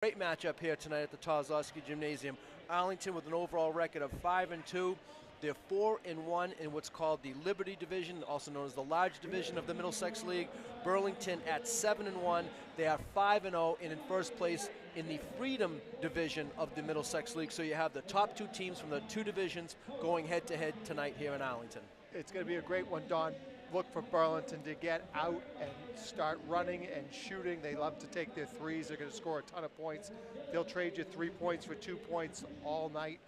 Great matchup here tonight at the Kozlowski Gymnasium. Arlington with an overall record of 5-2. They're 4-1 in what's called the Liberty Division, also known as the large division of the Middlesex League. Burlington at 7-1. They are 5-0 and in first place in the Freedom Division of the Middlesex League. So you have the top two teams from the two divisions going head-to-head tonight here in Arlington. It's going to be a great one, Don. Look for Burlington to get out and start running and shooting. They love to take their threes. They're going to score a ton of points. They'll trade you 3 points for 2 points all night.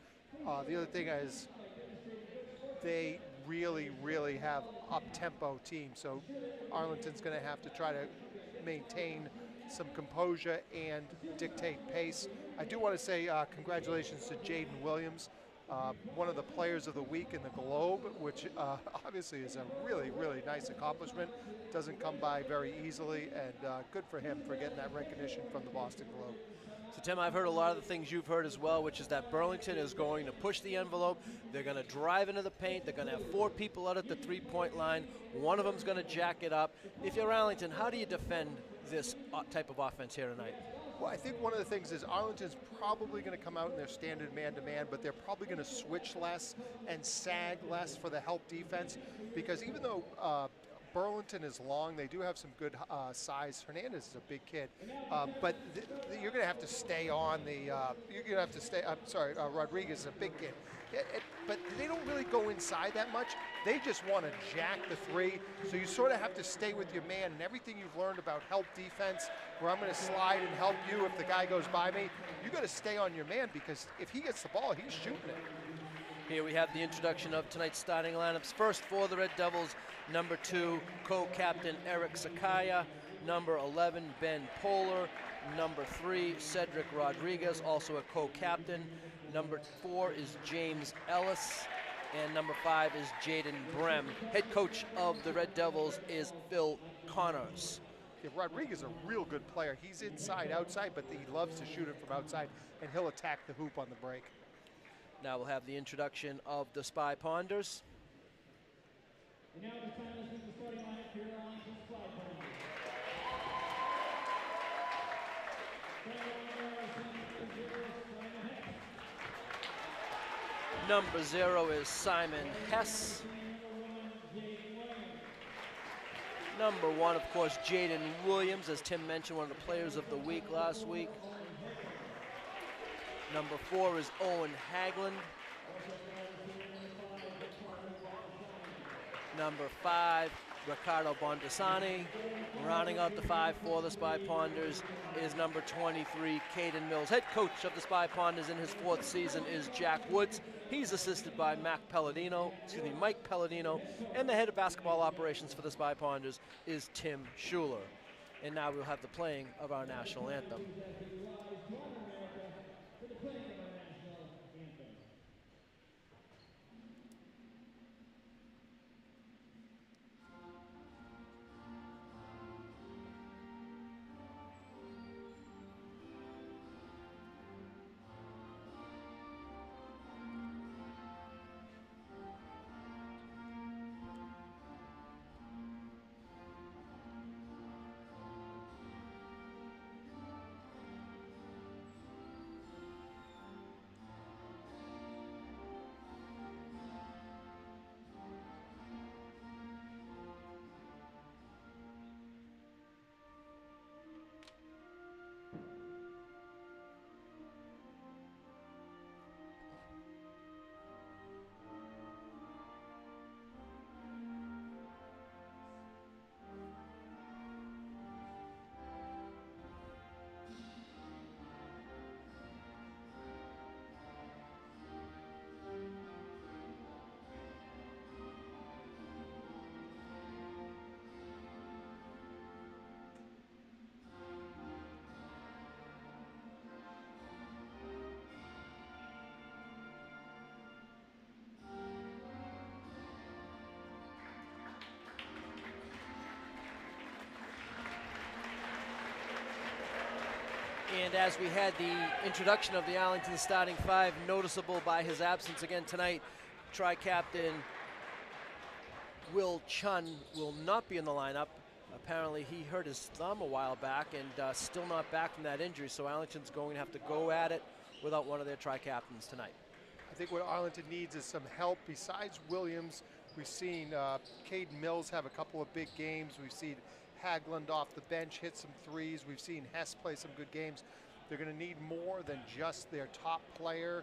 The other thing is they really have up-tempo team. So Arlington's going to have to try to maintain some composure and dictate pace. I do want to say congratulations to Jaden Williams. One of the players of the week in the Globe, which obviously is a really nice accomplishment. Doesn't come by very easily, and good for him for getting that recognition from the Boston Globe. So Tim, I've heard a lot of the things you've heard as well, which is that Burlington is going to push the envelope. They're going to drive into the paint. They're going to have 4 people out at the three-point line. One of them's going to jack it up. If you're Arlington, how do you defend this type of offense here tonight? Well, I think one of the things is Arlington's probably going to come out in their standard man-to-man, but they're probably going to switch less and sag less for the help defense, because even though Burlington is long, they do have some good size. Hernandez is a big kid, but you're going to have to stay on the. You're going to have to stay. I'm sorry, Rodriguez is a big kid, but they don't really go inside that much. They just want to jack the three, so you sort of have to stay with your man. And everything you've learned about help defense, where I'm going to slide and help you if the guy goes by me, you got to stay on your man, because if he gets the ball, he's shooting it. Here we have the introduction of tonight's starting lineups. First for the Red Devils, number 2, co-captain Eric Sakaya. Number 11, Ben Poehler. Number 3, Cedric Rodriguez, also a co-captain. Number 4 is James Ellis. And number 5 is Jaden Brem. Head coach of the Red Devils is Phil Connors. Yeah, Rodriguez is a real good player. He's inside, outside, but he loves to shoot it from outside, and he'll attack the hoop on the break. Now we'll have the introduction of the Spy Ponders. And now it's time to the starting lineup here on Arlington Spy Ponders. Number 0 is Simon Hess. Number 1, of course, Jaden Williams, as Tim mentioned, one of the players of the week last week. Number 4 is Owen Haglund. Number 5, Ricardo Bondasani. Rounding out the 5 for the Spy Ponders is number 23, Caden Mills. Head coach of the Spy Ponders in his 4th season is Jack Woods. He's assisted by Mike Palladino, and the head of basketball operations for the Spy Ponders is Tim Schuler. And now we'll have the playing of our national anthem. And as we had the introduction of the Arlington starting 5, noticeable by his absence again tonight, tri-captain Will Chun will not be in the lineup. apparently he hurt his thumb a while back and still not back from that injury, so Arlington's going to have to go at it without one of their tri-captains tonight. I think what Arlington needs is some help. Besides Williams, we've seen Caden Mills have a couple of big games. We've seen Haglund off the bench hit some threes. We've seen Hess play some good games. They're going to need more than just their top player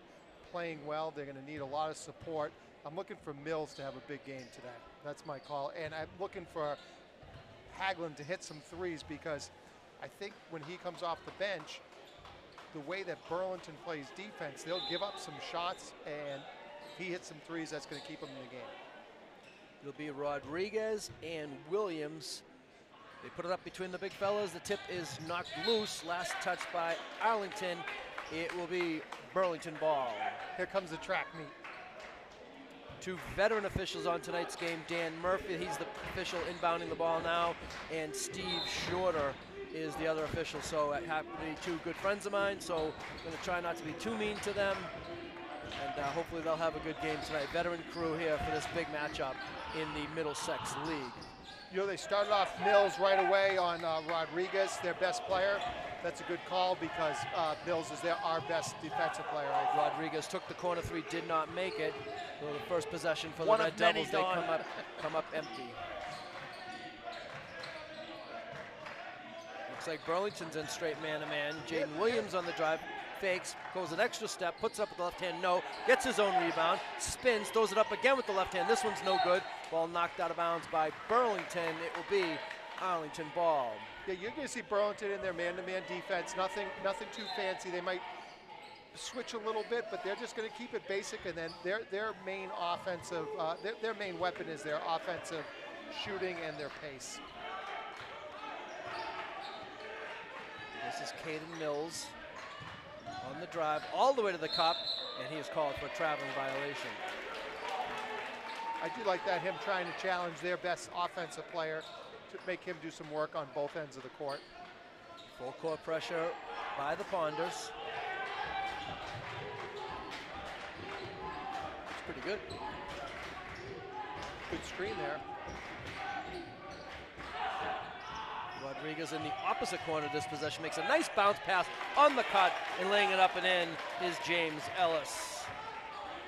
playing well. They're going to need a lot of support. I'm looking for Mills to have a big game today. That's my call. And I'm looking for Haglund to hit some threes, because I think when he comes off the bench, the way that Burlington plays defense, they'll give up some shots, and if he hits some threes, that's going to keep him in the game. It'll be Rodriguez and Williams. They put it up between the big fellas. The tip is knocked loose. Last touch by Arlington. It will be Burlington ball. Here comes the track meet. Two veteran officials on tonight's game. Dan Murphy, he's the official inbounding the ball now, and Steve Shorter is the other official. So it happen to be two good friends of mine, so I'm going to try not to be too mean to them, and hopefully they'll have a good game tonight. Veteran crew here for this big matchup in the Middlesex League. You know, they started off Mills right away on Rodriguez, their best player. That's a good call, because Mills is our best defensive player. Rodriguez took the corner three, did not make it. So the first possession for the One Red of many, Devils, they come up empty. Looks like Burlington's in straight man-to-man. Jaden Williams on the drive, fakes, goes an extra step, puts it up with the left hand, no, gets his own rebound, spins, throws it up again with the left hand. This one's no good. Ball knocked out of bounds by Burlington. It will be Arlington ball. Yeah, you're going to see Burlington in their man-to-man defense. Nothing too fancy. They might switch a little bit, but they're just going to keep it basic. And then their main offensive, their main weapon is their offensive shooting and their pace. This is Caden Mills on the drive all the way to the cup, and he is called for a traveling violation. I do like that, him trying to challenge their best offensive player to make him do some work on both ends of the court. Full court pressure by the Ponders. It's pretty good. Good screen there. Rodriguez in the opposite corner of this possession makes a nice bounce pass on the cut, and laying it up and in is James Ellis.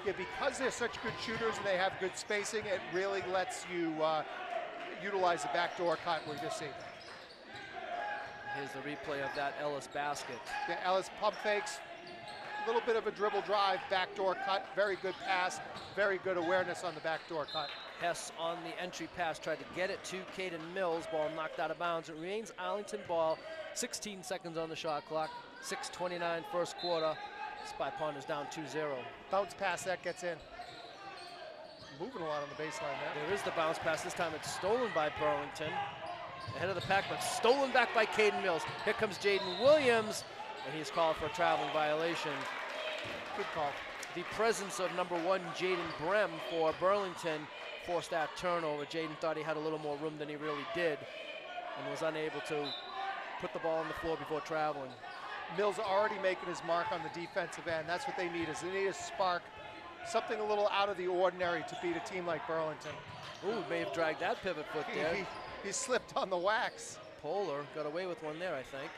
Yeah, because they're such good shooters and they have good spacing, it really lets you utilize the backdoor cut we just seen. Here's the replay of that Ellis basket. Yeah, Ellis pump fakes, a little bit of a dribble drive, backdoor cut, very good pass, very good awareness on the backdoor cut. Hess on the entry pass tried to get it to Caden Mills. Ball knocked out of bounds. It remains Arlington ball. 16 seconds on the shot clock. 6:29 first quarter. Spy Ponders down 2-0. Bounce pass that gets in. Moving a lot on the baseline there. There is the bounce pass. This time it's stolen by Burlington. Ahead of the pack, but stolen back by Caden Mills. Here comes Jaden Williams, and he's called for a traveling violation. Good call. The presence of number 1, Jaden Brem, for Burlington forced that turnover. Jaden thought he had a little more room than he really did, and was unable to put the ball on the floor before traveling. Mills already making his mark on the defensive end. That's what they need, is they need a spark, something a little out of the ordinary to beat a team like Burlington. Ooh, may have dragged that pivot foot there. He slipped on the wax. Polar got away with one there, I think.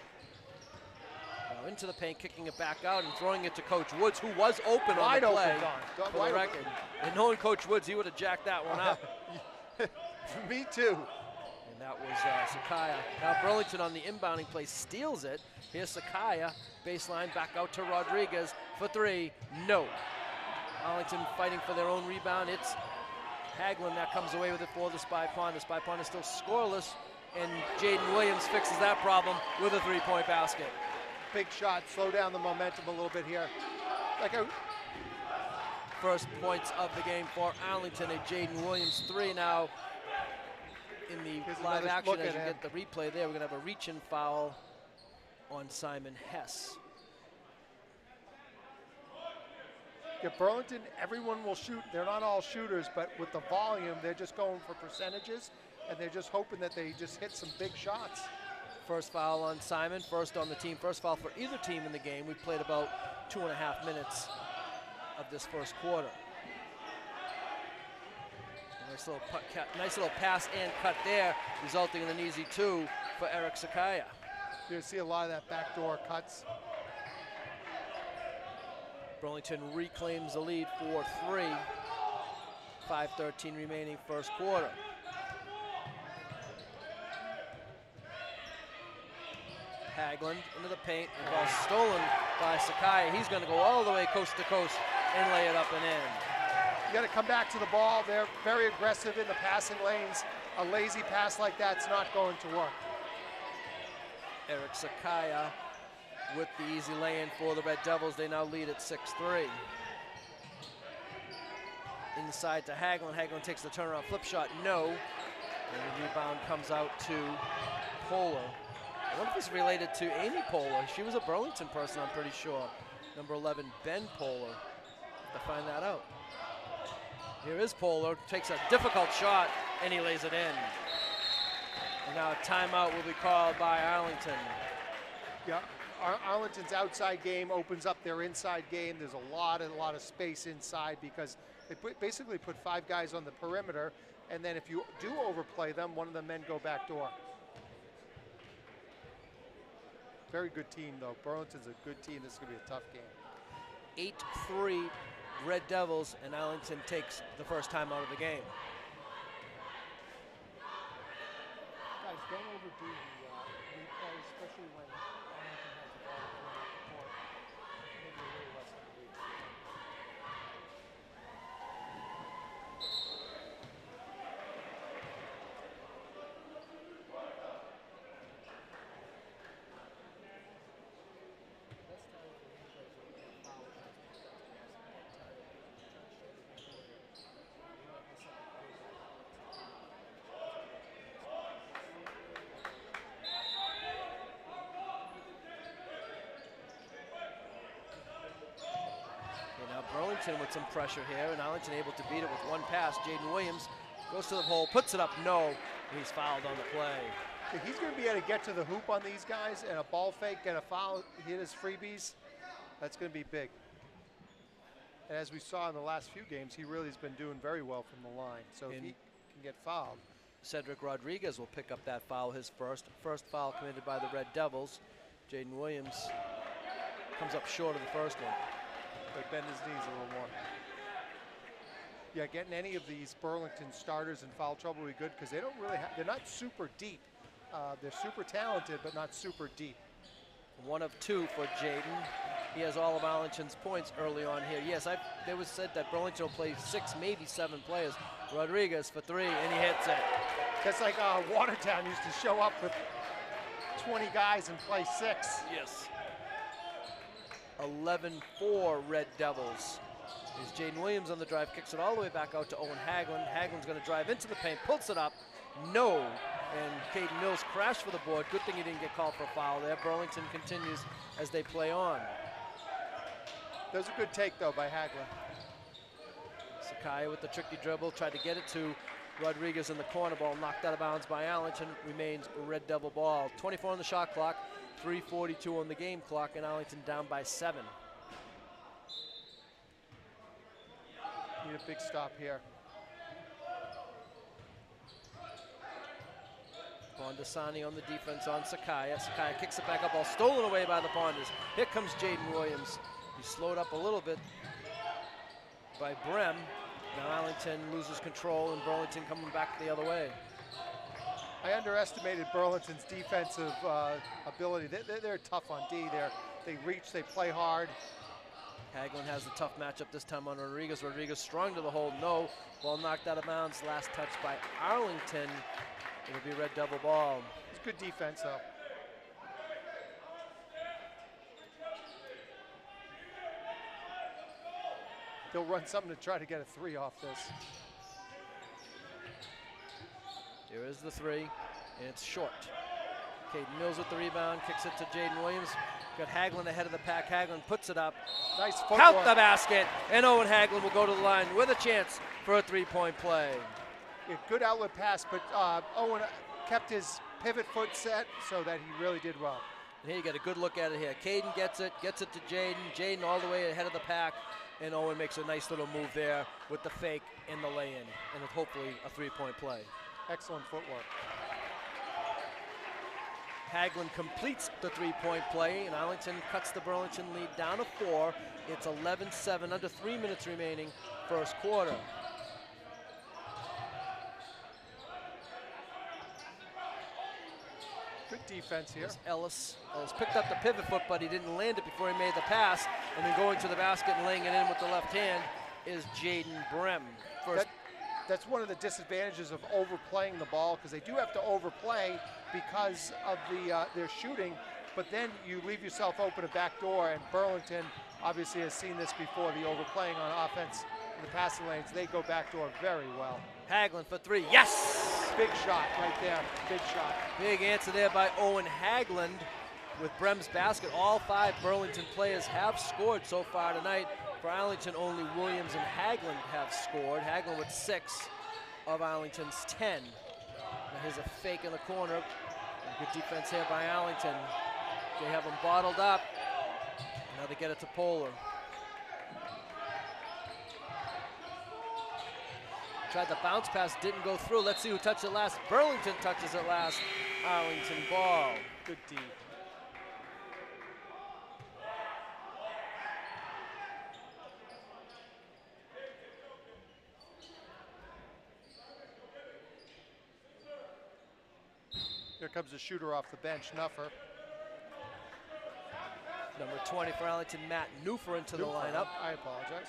Now into the paint, kicking it back out and throwing it to Coach Woods, who was open on the play. For the record. And knowing Coach Woods, he would have jacked that one up. Me too. And that was Sakaya. Now Burlington on the inbounding play steals it. Here's Sakaya, baseline, back out to Rodriguez for 3. No. Arlington fighting for their own rebound. It's Haglund that comes away with it for the Spy Pond. The Spy Pond is still scoreless, and Jaden Williams fixes that problem with a 3-point basket. Big shot, slow down the momentum a little bit here. First points of the game for Arlington, a Jaden Williams 3 now. In the live action, as you get the replay there, we're gonna have a reach-in foul on Simon Hess. Yeah, Burlington, everyone will shoot. They're not all shooters, but with the volume, they're just going for percentages, and they're just hoping that they just hit some big shots. First foul on Simon, first on the team. First foul for either team in the game. We've played about 2.5 minutes of this first quarter. Nice little pass and cut there, resulting in an easy 2 for Eric Sakaya. You're going to see a lot of that backdoor cuts. Burlington reclaims the lead 4-3. 5:13 remaining first quarter. Haglund into the paint. The ball stolen by Sakaya. He's going to go all the way coast to coast and lay it up and in. You got to come back to the ball. They're very aggressive in the passing lanes. A lazy pass like that's not going to work. Eric Sakaya with the easy lay-in for the Red Devils. They now lead at 6-3. Inside to Haglund. Haglund takes the turnaround flip shot. No. And the rebound comes out to Polar. I wonder if it's related to Amy Polar. She was a Burlington person, I'm pretty sure. Number 11, Ben Polar. Have to find that out. Here is Polar. Takes a difficult shot, and he lays it in. And now a timeout will be called by Arlington. Yeah, Arlington's outside game opens up their inside game. There's a lot of space inside because they basically put 5 guys on the perimeter, and then if you do overplay them, one of the men go back door. Very good team, though. Burlington's a good team. This is going to be a tough game. 8-3 Red Devils, and Arlington takes the first time out of the game. Guys, don't overdo the replay, especially when Arlington has the ball coming up the court. Maybe a little less than a week. Burlington with some pressure here, and Arlington able to beat it with one pass. Jaden Williams goes to the hole, puts it up, no. He's fouled on the play. If he's going to be able to get to the hoop on these guys and a ball fake, get a foul, hit his freebies, that's going to be big. And as we saw in the last few games, he really has been doing very well from the line. So if he can get fouled. Cedric Rodriguez will pick up that foul, his first foul committed by the Red Devils. Jaden Williams comes up short of the first one. But bend his knees a little more. Yeah, getting any of these Burlington starters in foul trouble would be good because they don't really have, they're not super deep. They're super talented, but not super deep. 1 of 2 for Jaden. He has all of Arlington's points early on here. Yes, there was said that Burlington will play 6, maybe 7 players. Rodriguez for 3, and he hits it. That's like Watertown used to show up with 20 guys and play 6. Yes. 11-4 Red Devils. There's Jaden Williams on the drive, kicks it all the way back out to Owen Haglund. Haglund's going to drive into the paint, pulls it up, no. And Caden Mills crashed for the board. Good thing he didn't get called for a foul there. Burlington continues as they play on. That was a good take, though, by Haglund. Sakaya with the tricky dribble, tried to get it to Rodriguez in the corner. Ball knocked out of bounds by Arlington. Remains Red Devil ball. 24 on the shot clock, 3:42 on the game clock, and Arlington down by 7. Need a big stop here. Bondasani on the defense on Sakaya. Sakaya kicks it back up, ball stolen away by the Bonders. Here comes Jaden Williams. He slowed up a little bit by Brem. Now Arlington loses control, and Burlington coming back the other way. I underestimated Burlington's defensive ability. They're tough on D. They reach, they play hard. Haglund has the tough matchup this time on Rodriguez. Rodriguez strong to the hole, no. Ball knocked out of bounds, last touch by Arlington. It'll be Red Devil ball. It's good defense, though. They'll run something to try to get a 3 off this. Here is the 3, and it's short. Caden Mills with the rebound, kicks it to Jaden Williams. Got Haglund ahead of the pack. Haglund puts it up. Nice footwork. Count the basket, and Owen Haglund will go to the line with a chance for a 3-point play. Yeah, good outlet pass, but Owen kept his pivot foot set so that he really did well. And here you get a good look at it here. Caden gets it to Jaden. Jaden all the way ahead of the pack. And Owen makes a nice little move there with the fake and the lay-in. And it's hopefully a three-point play. Excellent footwork. Haglund completes the three-point play, and Arlington cuts the Burlington lead down to 4. It's 11-7, under 3 minutes remaining, first quarter. Good defense here. Ellis picked up the pivot foot, but he didn't land it before he made the pass. And then going to the basket and laying it in with the left hand is Jaden Brem. That's one of the disadvantages of overplaying the ball, because they do have to overplay because of their shooting, but then you leave yourself open a back door, and Burlington obviously has seen this before, the overplaying on offense in the passing lanes. They go backdoor very well. Haglund for 3, yes! Big shot right there, big shot. Big answer there by Owen Haglund with Brem's basket. All 5 Burlington players have scored so far tonight. For Arlington, only Williams and Haglund have scored. Haglund with 6 of Arlington's 10. Now here's a fake in the corner. Good defense here by Arlington. They have them bottled up. Now they get it to Polar. Tried the bounce pass, didn't go through. Let's see who touched it last. Burlington touches it last. Arlington ball. Good D. Here comes the shooter off the bench, Nuffer. Number 20 for Arlington, Matt Newfer into the lineup. I apologize.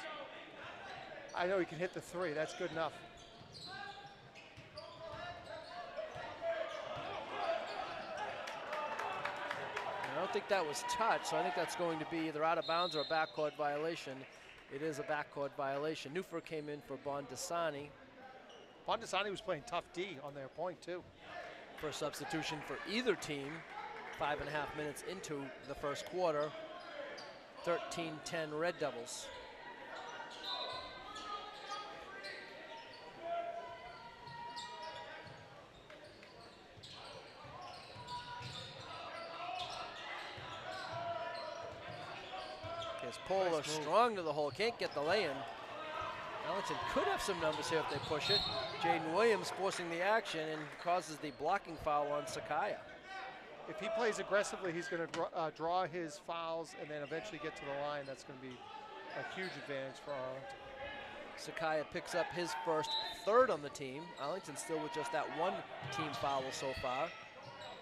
I know he can hit the 3. That's good enough. I don't think that was touched, so I think that's going to be either out of bounds or a backcourt violation. It is a backcourt violation. Newfer came in for Bondasani. Bondasani was playing tough D on their point, too. First substitution for either team. 5.5 minutes into the first quarter. 13-10 Red Devils. Here's Polar, nice strong to the hole, can't get the lay-in. Arlington could have some numbers here if they push it. Jaden Williams forcing the action and causes the blocking foul on Sakaya. If he plays aggressively, he's going to draw his fouls and then eventually get to the line. That's going to be a huge advantage for Arlington. Sakaya picks up his first, 3rd on the team. Arlington still with just that 1 team foul so far.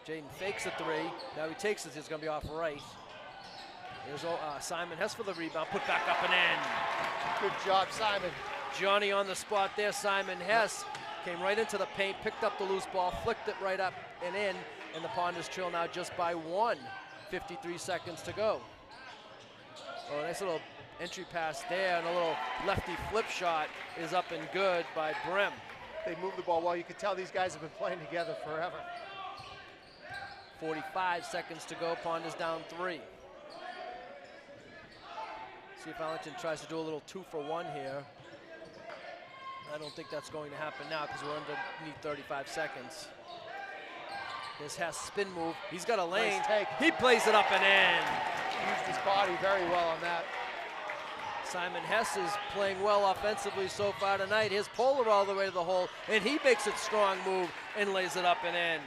Jaden fakes the 3. Now he takes it. He's going to be off right. There's Simon Hess for the rebound. Put back up and in. Good job, Simon. Johnny on the spot there. Simon Hess came right into the paint, picked up the loose ball, flicked it right up and in. And the Ponders trail now just by 1. 53 seconds to go. Oh, a nice little entry pass there, and a little lefty flip shot is up and good by Brem. They move the ball well. You can tell these guys have been playing together forever. 45 seconds to go. Ponders down 3. See if Arlington tries to do a little 2-for-1 here. I don't think that's going to happen now because we're underneath 35 seconds. Here's Hess, spin move. He's got a lane. Nice take. He plays it up and in. He used his body very well on that. Simon Hess is playing well offensively so far tonight. Here's Polar all the way to the hole, and he makes a strong move and lays it up and in.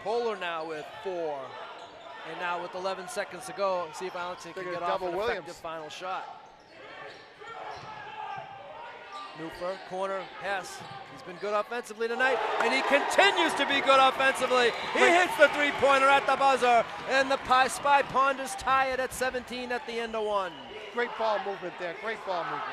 Polar now with 4. And now with 11 seconds to go, see if Arlington can get off an effective final shot. Newfer, corner, Hess. He's been good offensively tonight, and he continues to be good offensively. He hits the 3-pointer at the buzzer, and the Spy Ponders tie it at 17 at the end of 1. Great ball movement there, great ball movement.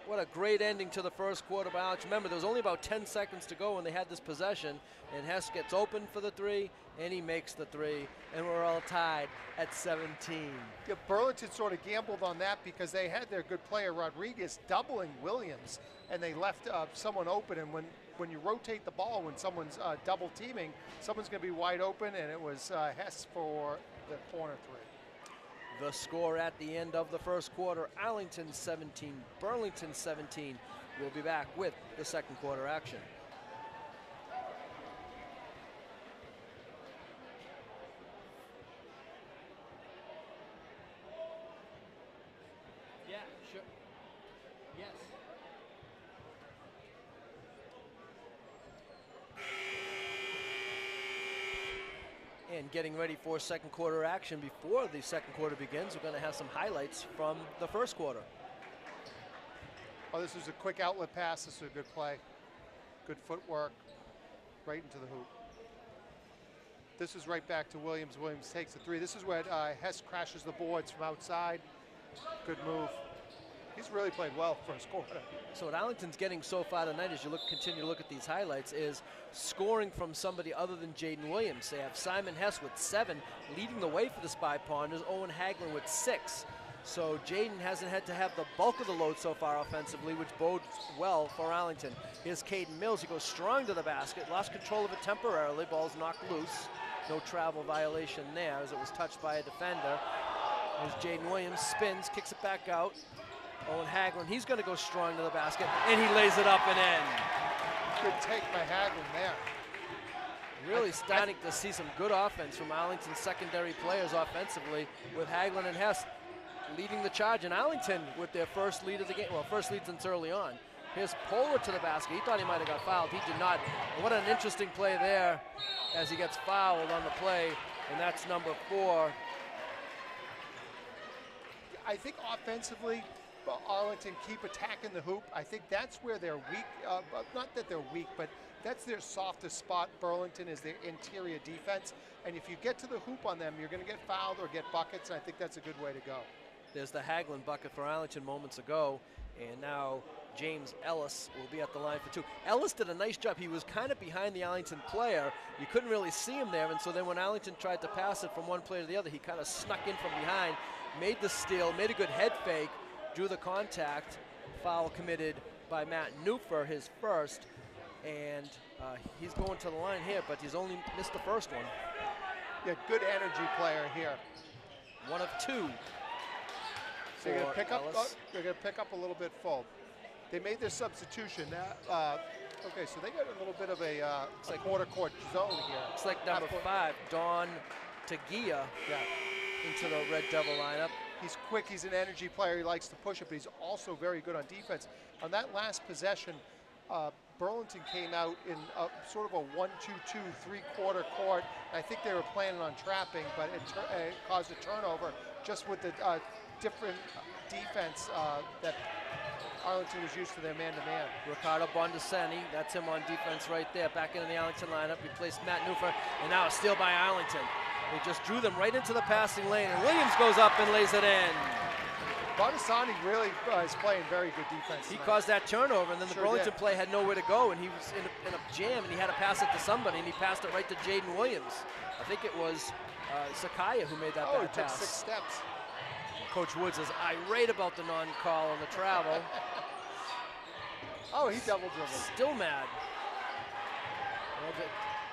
What a great ending to the first quarter by Alex. Remember, there was only about 10 seconds to go when they had this possession, and Hess gets open for the 3, and he makes the 3, and we're all tied at 17. Yeah, Burlington sort of gambled on that because they had their good player Rodriguez doubling Williams, and they left someone open, and when you rotate the ball, when someone's double teaming, someone's going to be wide open, and it was Hess for the corner 3. The score at the end of the first quarter, Arlington 17, Burlington 17. We'll be back with the second quarter action. And getting ready for second quarter action before the second quarter begins, we're going to have some highlights from the first quarter. Oh, this was a quick outlet pass. This is a good play. Good footwork right into the hoop. This is right back to Williams. Williams takes the three. This is where Hess crashes the boards from outside. Good move. He's really played well first quarter. So what Arlington's getting so far tonight, as you continue to look at these highlights, is scoring from somebody other than Jaden Williams. They have Simon Hess with 7, leading the way for the Spy Ponders. Owen Hagelin with 6. So Jaden hasn't had to have the bulk of the load so far offensively, which bodes well for Arlington. Here's Caden Mills. He goes strong to the basket, lost control of it temporarily. Ball's knocked loose. No travel violation there as it was touched by a defender. As Jaden Williams spins, kicks it back out. Owen Hagelin, he's going to go strong to the basket, and he lays it up and in. Good take by Hagelin there. Really starting to see some good offense from Arlington's secondary players offensively, with Hagelin and Hess leading the charge. And Arlington with their first lead of the game, well, first lead since early on. Here's Polar to the basket. He thought he might have got fouled. He did not. And what an interesting play there as he gets fouled on the play, and that's number 4. I think offensively, Arlington keep attacking the hoop. I think that's where they're weak. Not that they're weak, but that's their softest spot. Burlington is their interior defense. And if you get to the hoop on them, you're going to get fouled or get buckets. And I think that's a good way to go. There's the Hagelin bucket for Arlington moments ago. And now James Ellis will be at the line for 2. Ellis did a nice job. He was kind of behind the Arlington player. You couldn't really see him there. And so then when Arlington tried to pass it from one player to the other, he kind of snuck in from behind, made the steal, made a good head fake, drew the contact. Foul committed by Matt Newfer, his first, and he's going to the line here, but he's only missed the first one. Yeah, good energy player here. 1 of 2. So they're going to pick up. They're going to pick up a little bit full. They made their substitution. Okay, so they got a little bit of a quarter court zone here. It's like number 5, Don Tagia, into the Red Devil lineup. He's quick, he's an energy player, he likes to push it, but he's also very good on defense. On that last possession, Burlington came out in sort of a 1-2-2 3-quarter court. I think they were planning on trapping, but it caused a turnover just with the different defense that Arlington was used to their man-to-man. Ricardo Bondaseni, that's him on defense right there, back into the Arlington lineup, replaced Matt Newfer, and now a steal by Arlington. They just drew them right into the passing lane, and Williams goes up and lays it in. Bondaseni really is playing very good defense tonight. He caused that turnover, and then the Burlington play had nowhere to go, and he was in a jam, and he had to pass it to somebody, and he passed it right to Jaden Williams. I think it was Sakaya who made that bad pass. Took 6 steps. Coach Woods is irate about the non-call on the travel. Oh, he double dribbled. Still mad. Well,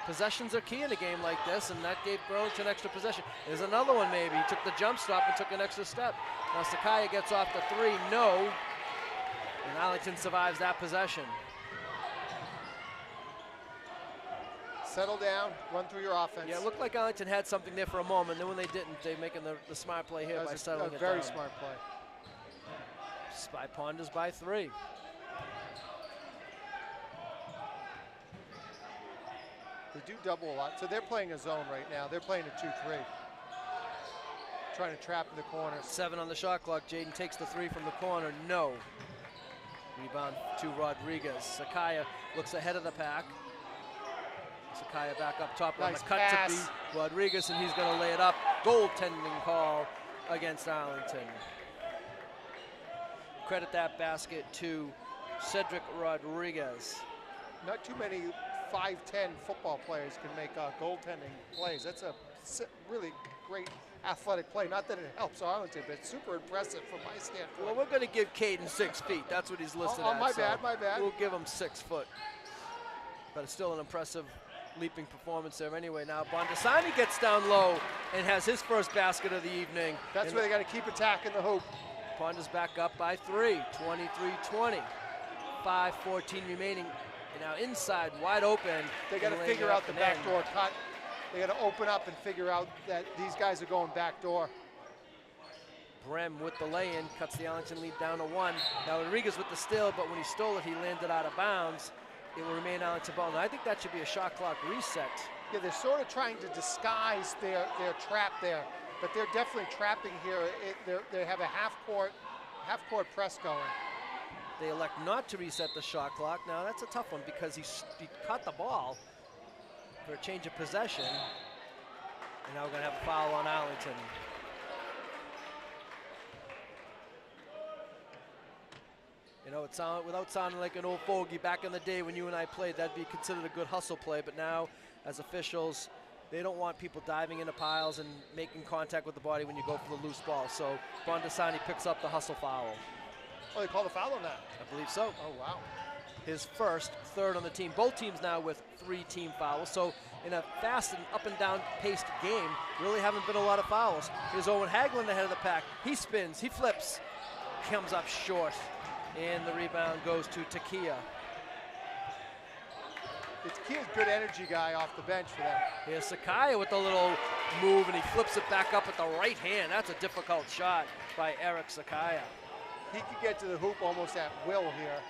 possessions are key in a game like this, and that gave Burlington extra possession. There's another one maybe. He took the jump stop and took an extra step. Now Sakaya gets off the 3, no. And Arlington survives that possession. Settle down, run through your offense. Yeah, it looked like Arlington had something there for a moment. Then when they didn't, they're making the smart play here by settling it down. Very smart play. Spy Ponders by 3. They do double a lot. So they're playing a zone right now. They're playing a 2-3. Trying to trap in the corners. 7 on the shot clock. Jaden takes the 3 from the corner. No. Rebound to Rodriguez. Sakaya looks ahead of the pack. Sakaya back up top on the cut to be Rodriguez, and he's going to lay it up. Goaltending call against Arlington. Credit that basket to Cedric Rodriguez. Not too many 5'10" football players can make goaltending plays. That's a really great athletic play. Not that it helps Arlington, but it's super impressive from my standpoint. Well, we're going to give Caden 6 feet. That's what he's listed at. My bad. We'll give him 6 foot. But it's still an impressive leaping performance there anyway. Now Bondasani gets down low and has his first basket of the evening. That's where they got to keep attacking the hoop. Ponders back up by 3, 23-20. 5:14 remaining. And now inside, wide open. They got to figure out the backdoor cut. They got to open up and figure out that these guys are going backdoor. Brem with the lay-in cuts the Arlington lead down to 1. Now Rodriguez with the steal, but when he stole it, he landed out of bounds. It will remain Arlington ball. Now I think that should be a shot clock reset. Yeah, they're sort of trying to disguise their trap there, but they're definitely trapping here. They have a half-court press going. They elect not to reset the shot clock. Now that's a tough one because he caught the ball for a change of possession. And now we're going to have a foul on Arlington. You know, without sounding like an old fogey, back in the day when you and I played, that'd be considered a good hustle play. But now, as officials, they don't want people diving into piles and making contact with the body when you go for the loose ball. So Bondasani picks up the hustle foul. Oh, they called a foul on that? I believe so. Oh, wow. His first, third on the team. Both teams now with 3 team fouls. So in a fast and up and down paced game, really haven't been a lot of fouls. Here's Owen Hagelin ahead of the pack. He spins, he flips, comes up short. And the rebound goes to Takia. Takia's a good energy guy off the bench for them. Here's Sakaya with a little move, and he flips it back up with the right hand. That's a difficult shot by Eric Sakaya. He could get to the hoop almost at will here.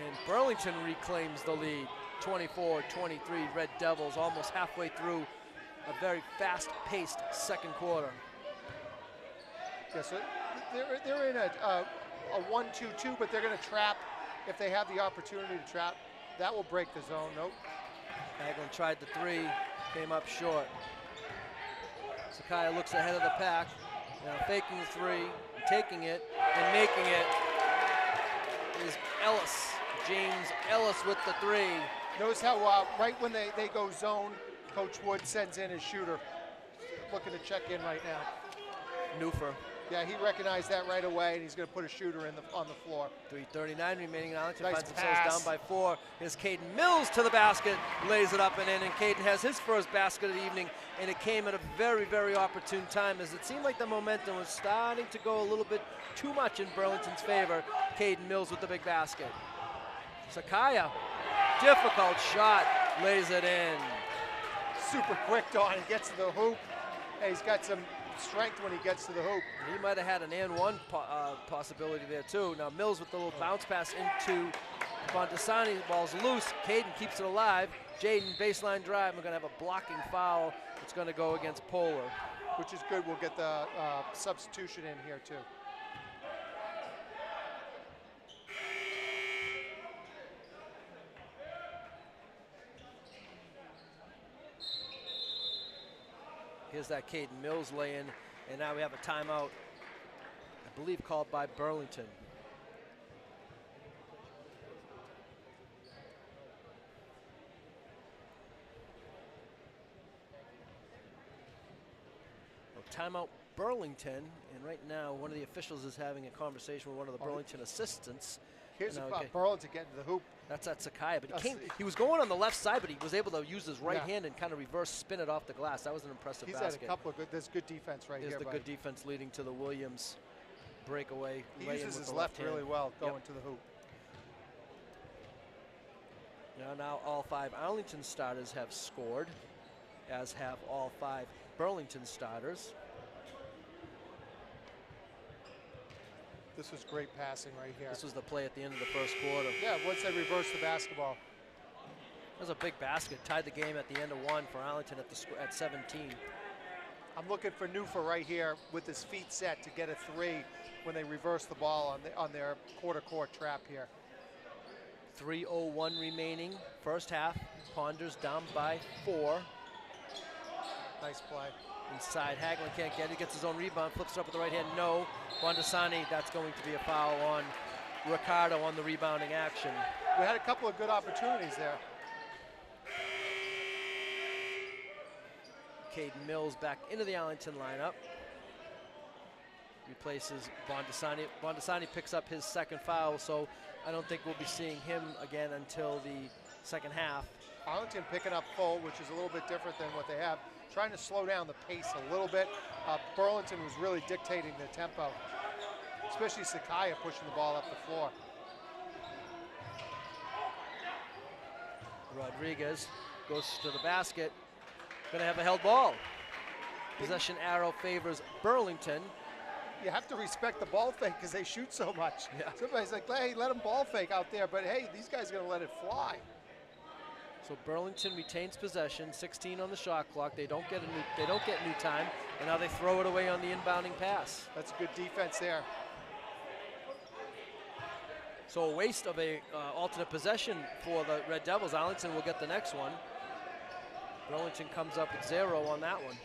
And Burlington reclaims the lead. 24-23 Red Devils, almost halfway through a very fast-paced second quarter. Yeah, so they're in a 1-2-2, but they're going to trap if they have the opportunity to trap. That will break the zone. Nope. Hagelin tried the 3, came up short. Sakaya looks ahead of the pack. Now faking the 3, taking it, and making it is Ellis. James Ellis with the 3. Notice how right when they go zone, Coach Wood sends in his shooter. Looking to check in right now. Newfer. Yeah, he recognized that right away, and he's going to put a shooter on the floor. 3:39 remaining. Arlington Nice finds themselves pass. down by 4. Here's Caden Mills to the basket, lays it up and in, and Caden has his first basket of the evening, and it came at a very, very opportune time as it seemed like the momentum was starting to go a little bit too much in Burlington's favor. Caden Mills with the big basket. Sakaya, difficult shot, lays it in. Super quick, Don. He gets to the hoop. Hey, he's got some strength when he gets to the hoop. He might have had an and one possibility there too. Now Mills with the little bounce pass into Bondasani. Ball's loose. Caden keeps it alive. Jaden baseline drive. We're going to have a blocking foul. It's going to go against Polar. Which is good. We'll get the substitution in here too. Here's that Caden Mills lay-in, and now we have a timeout, I believe called by Burlington. Well, timeout Burlington, and right now one of the officials is having a conversation with one of the Burlington assistants. Here's okay. Burlington getting to the hoop. That's at Sakaya, but he was going on the left side, but he was able to use his right hand and kind of reverse spin it off the glass. That was an impressive basket. He's had a couple of good, there's good defense right here. There's the good defense leading to the Williams breakaway. He uses his left really well going to the hoop. Now all 5 Arlington starters have scored, as have all 5 Burlington starters. This was great passing right here. This was the play at the end of the first quarter. Yeah, once they reversed the basketball. That was a big basket. Tied the game at the end of 1 for Arlington at 17. I'm looking for Newfer right here with his feet set to get a 3 when they reverse the ball on their quarter court trap here. 3:01 remaining. First half. Ponders down by 4. Nice play. Inside, Hagelin can't get it. He gets his own rebound, flips it up with the right hand. No. Bondasani, that's going to be a foul on Ricardo on the rebounding action. We had a couple of good opportunities there. Caden Mills back into the Arlington lineup. Replaces Bondasani. Bondasani picks up his second foul, so I don't think we'll be seeing him again until the second half. Arlington picking up full, which is a little bit different than what they have. Trying to slow down the pace a little bit. Burlington was really dictating the tempo, especially Sakaya pushing the ball up the floor. Rodriguez goes to the basket. Going to have a held ball. Possession arrow favors Burlington. You have to respect the ball fake because they shoot so much. Yeah. Somebody's like, hey, let them ball fake out there, but hey, these guys are going to let it fly. So Burlington retains possession, 16 on the shot clock. They don't get new time, and now they throw it away on the inbounding pass. That's good defense there. So a waste of a alternate possession for the Red Devils. Arlington will get the next one. Burlington comes up with 0 on that one.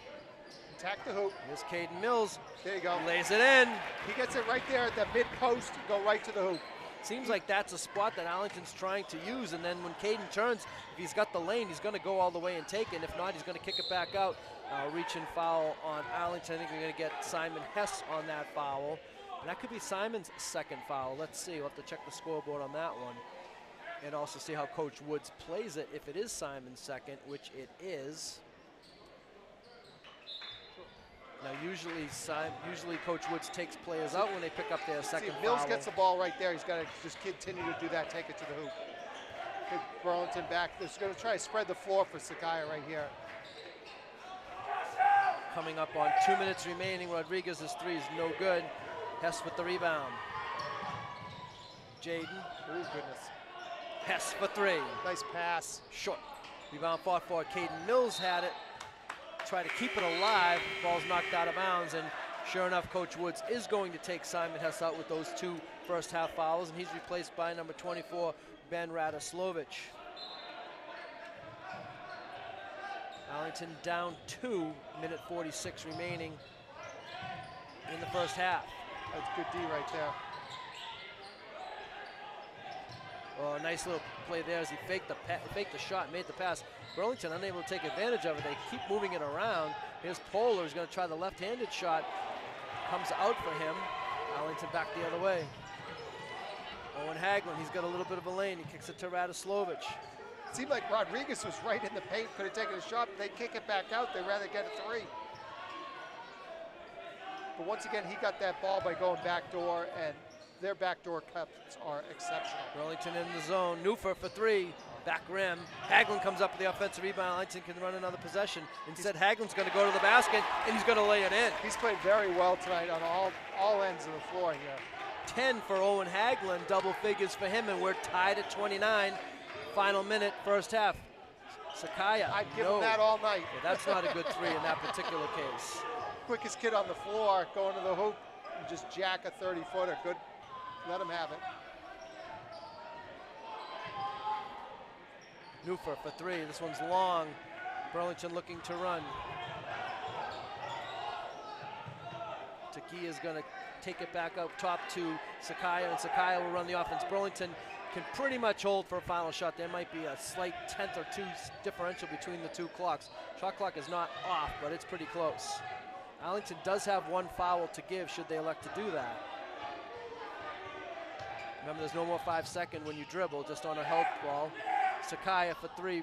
Attack the hoop. Here's Caden Mills. There you go. Lays it in. He gets it right there at the mid post and go right to the hoop. Seems like that's a spot that Arlington's trying to use, and then when Caden turns, if he's got the lane, he's going to go all the way and take it, and if not, he's going to kick it back out. Reach and foul on Arlington. I think we're going to get Simon Hess on that foul, and that could be Simon's second foul. Let's see. We'll have to check the scoreboard on that one, and also see how Coach Woods plays it. If it is Simon's second, which it is. Now, usually Coach Woods takes players out when they pick up their second foul. Mills gets the ball right there. He's got to just continue to do that, take it to the hoop. Get Burlington back. They're going to try to spread the floor for Sakaya right here. Coming up on 2 minutes remaining. Rodriguez's three is no good. Hess with the rebound. Jaden. Oh, goodness. Hess for 3. Nice pass. Short. Rebound fought for. Caden Mills had it. Try to keep it alive. Ball's knocked out of bounds, and sure enough, Coach Woods is going to take Simon Hess out with those 2 first-half fouls, and he's replaced by number 24, Ben Radoslovich. Arlington down 2, minute 46 remaining in the first half. That's good D right there. Oh, nice little play there as he faked the shot, made the pass. Burlington unable to take advantage of it. They keep moving it around. Here's Poehler, who's going to try the left-handed shot. Comes out for him. Arlington back the other way. Owen Hagelin, he's got a little bit of a lane. He kicks it to Radoslovich. It seemed like Rodriguez was right in the paint, could have taken a shot, but they kick it back out. They'd rather get a 3. But once again, he got that ball by going backdoor, and their backdoor cuts are exceptional. Burlington in the zone. Newfer for 3. Back rim. Hagelin comes up with the offensive rebound. Arlington can run another possession. Instead, Hagelin's going to go to the basket, and he's going to lay it in. He's played very well tonight on all ends of the floor here. 10 for Owen Hagelin, double figures for him, and we're tied at 29. Final minute, first half. Sakaya. I'd give him that all night. Yeah, that's not a good 3 in that particular case. Quickest kid on the floor, going to the hoop, and just jack a 30-footer. Good. Let him have it. Newfer for 3. This one's long. Burlington looking to run. Taki is going to take it back up top to Sakaya, and Sakaya will run the offense. Burlington can pretty much hold for a final shot. There might be a slight 10th or 2 differential between the 2 clocks. Shot clock is not off, but it's pretty close. Arlington does have 1 foul to give should they elect to do that. Remember, there's no more 5-second when you dribble, just on a help ball. Sakaya for 3.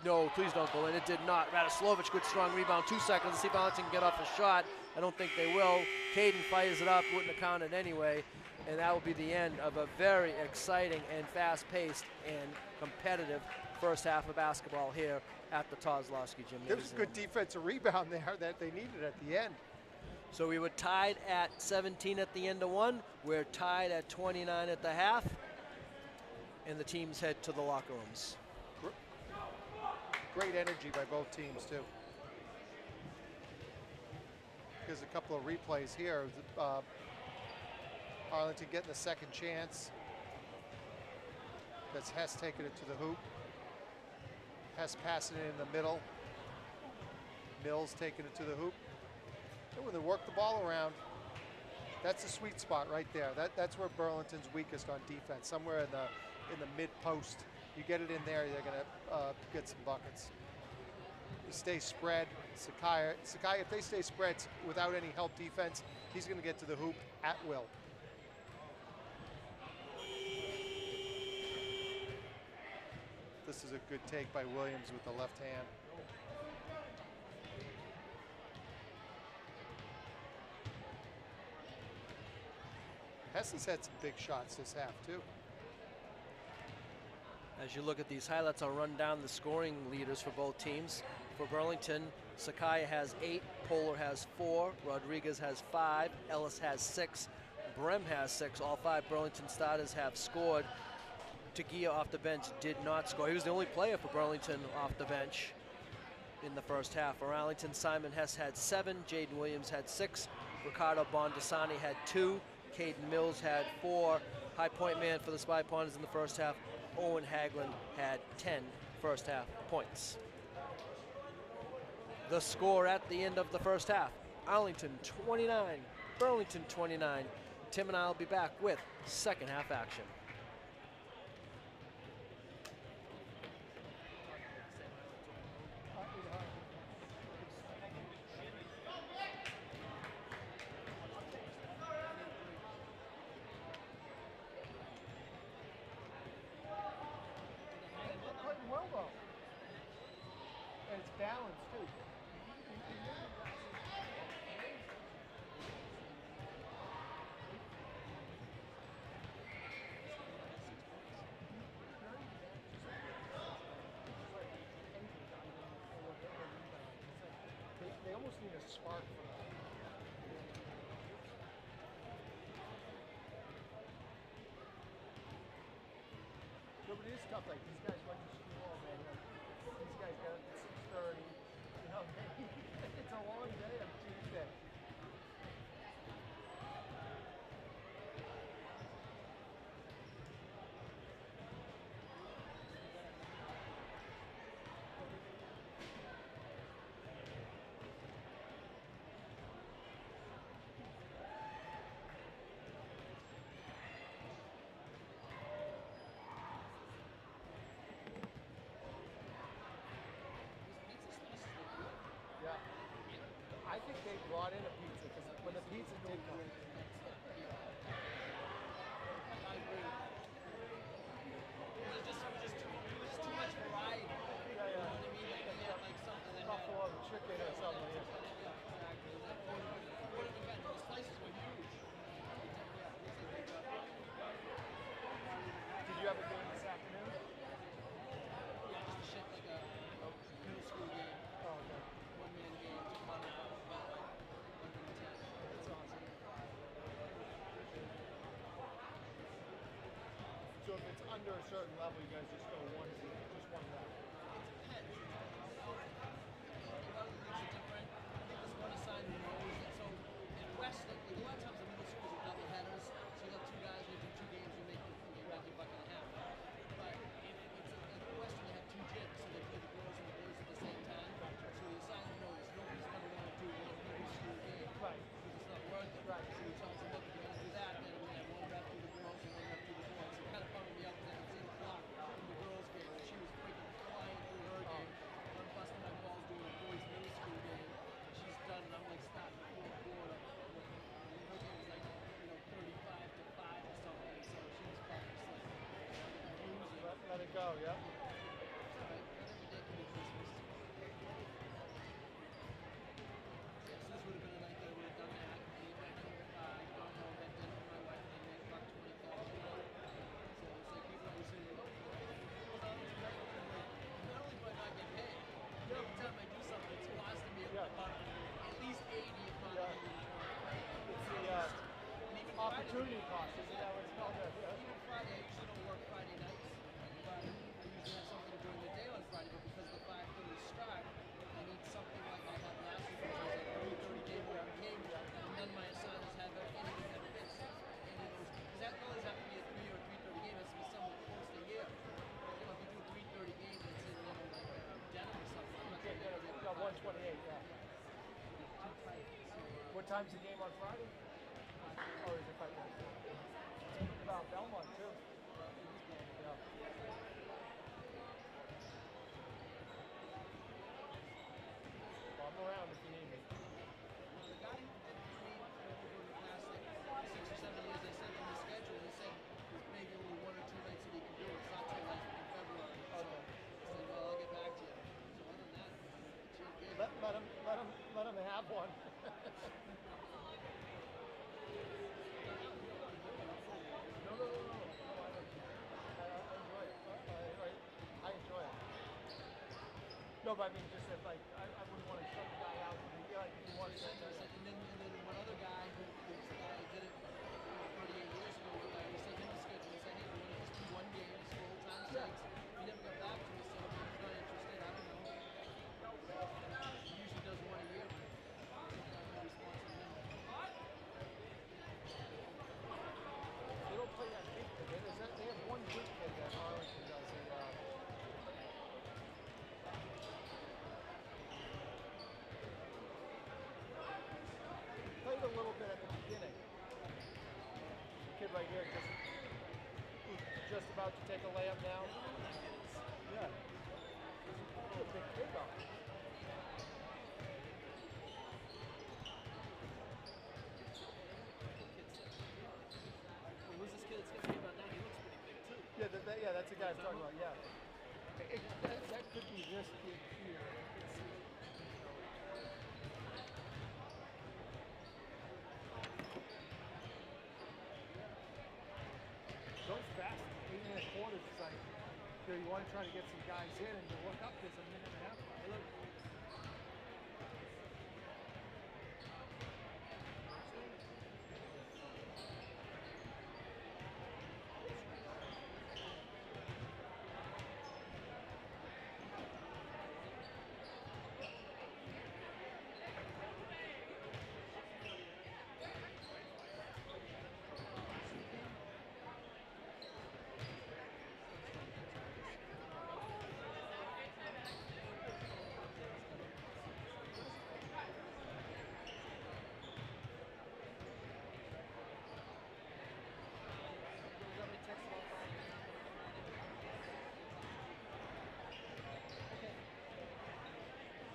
No, please don't go in. It did not. Radoslovich, good strong rebound. 2 seconds. Let's see if Arlington can get off a shot. I don't think they will. Caden fires it up. Wouldn't have counted anyway. And that will be the end of a very exciting and fast-paced and competitive first half of basketball here at the Kozlowski Gymnasium. There was a good defensive rebound there that they needed at the end. So we were tied at 17 at the end of 1. We're tied at 29 at the half. And the teams head to the locker rooms. Great energy by both teams, too. There's a couple of replays here. Arlington getting the second chance. That's Hess taking it to the hoop. Hess passing it in the middle. Mills taking it to the hoop. And when they work the ball around, that's the sweet spot right there. That's where Burlington's weakest on defense, somewhere in the mid-post. You get it in there, you're going to get some buckets. You stay spread. Sakaya, if they stay spread without any help defense, he's going to get to the hoop at will. This is a good take by Williams with the left hand. Hess has had some big shots this half, too. As you look at these highlights, I'll run down the scoring leaders for both teams. For Burlington, Sakaya has 8, Poehler has 4, Rodriguez has 5, Ellis has 6, Brem has 6. All 5 Burlington starters have scored. Tagia off the bench did not score. He was the only player for Burlington off the bench in the first half. For Arlington, Simon Hess had 7, Jaden Williams had 6, Ricardo Bondasani had 2, Caden Mills had 4. High point man for the Spy Ponders in the first half, Owen Haglund had 10 first half points. The score at the end of the first half, Arlington 29, Burlington 29. Tim and I will be back with second half action. Balance too. They almost need a spark for that. No, but it is tough. Like these guys went to school all day. Like, these guys got up at 6:30. You know, it's a long day on Tuesday. Yeah. I think they brought in a pizza because when the pizza did come in. I agree. It was just too much variety. Yeah, yeah. You know what I mean? Like, you had like something that had, Buffalo chicken or something. Yeah. yeah, exactly. What have you got? The slices were huge. Did you have a game this afternoon? Yeah, just a shit like a middle school game, Oh, okay. one-man game, just one about 110. That's awesome. So if it's under a certain level, you guys just go one round. It depends. The other leagues are different. I think this one assigned knows that. So in West, like, a lot of times the middle schools are double headers. So you have 2 guys, you do 2 games, you make your buck and a half. But it's in Western, they have 2 gyms, so they play the girls and the boys at the same time. So the assigned knows nobody's going to want to do one middle school game. Right. Because it's not worth it. Right. So he tells them, look, if you're going to do that, then we're going to have one rep do the girls and one rep do the boys. It kind of bummed me out because I could see the clock in the girls' game. And she was freaking flying through her game. I'm busting my balls doing a boys' middle school game. She's done, and I'm like starting the fourth quarter. Her game was like, 35 to 5 or something. So she was fucking just like losing. Let it go, yeah. It's all right. Not every day can be Christmas. Yes, this would have been a night that I would have done that. Came back home, gone home, had dinner with my wife, and then about 20,000. So it's like people always say, oh, well, that was great. I'm like, not only do I not get paid, but every time I do something, it's costing me about at least 80, if not Yeah. 100. It's the And even opportunity cost, isn't that what it's called? Even Friday, I usually don't work Friday nights, but I usually have something during the day on Friday, but because of the 5:30 start, I need something like I had last week, which was a 3:30 game where I came, and none of my assignments have anything that fits any of those. Because that doesn't have to be a 3 or 3:30 game, it has to be somewhere close to here. You know, if you do a 3:30 game and it's in, like Denver or something, I'm not going to be able to 128, yeah. too tight. So, What time's the game on Friday? Or is it 5 minutes? It's about Belmont, too. Yeah. Well, I'm around if you need me. the guy who trained over the last like 6 or 7 years, I sent him the schedule, and he said there's maybe only 1 or 2 nights that he can do. It's not till like in February. So I said, well, I'll get back to you. So other than that, it's your gig. Let him have one. No, I enjoy it. No, but I mean, just that, like, I wouldn't want to shut the guy out. Like, he wants to. And then one other guy who did it 38 years ago, he sent him a schedule and said, hey, you want to just do 1 game, score about to take a layup now? Yeah. He's a big kid though. Who's this kid that's getting about now? He looks pretty big too. Yeah, that's the guy I'm talking about. Yeah. That could be this kid here. Goes fast. 8 1/4 is like, you want to try to get some guys in, and you look up, there's a minute and a half left.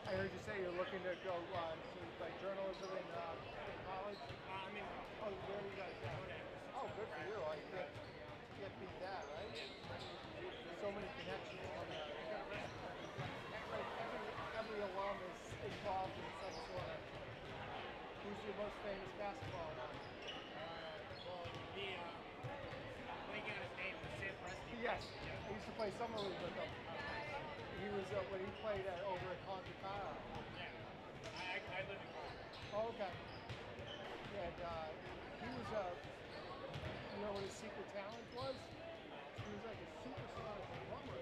I heard you say you're looking to go to like journalism in college. Oh, where do you guys go? Oh, good for you. I can't beat that, right? So many connections. Every alum is involved in some sort of. Who's your most famous basketball alum? Yes, I used to play summer league with him. He was when he played over at Contra Cara. I live in Contra. Oh, okay. And he was you know what his secret talent was? He was like a superstar drummer.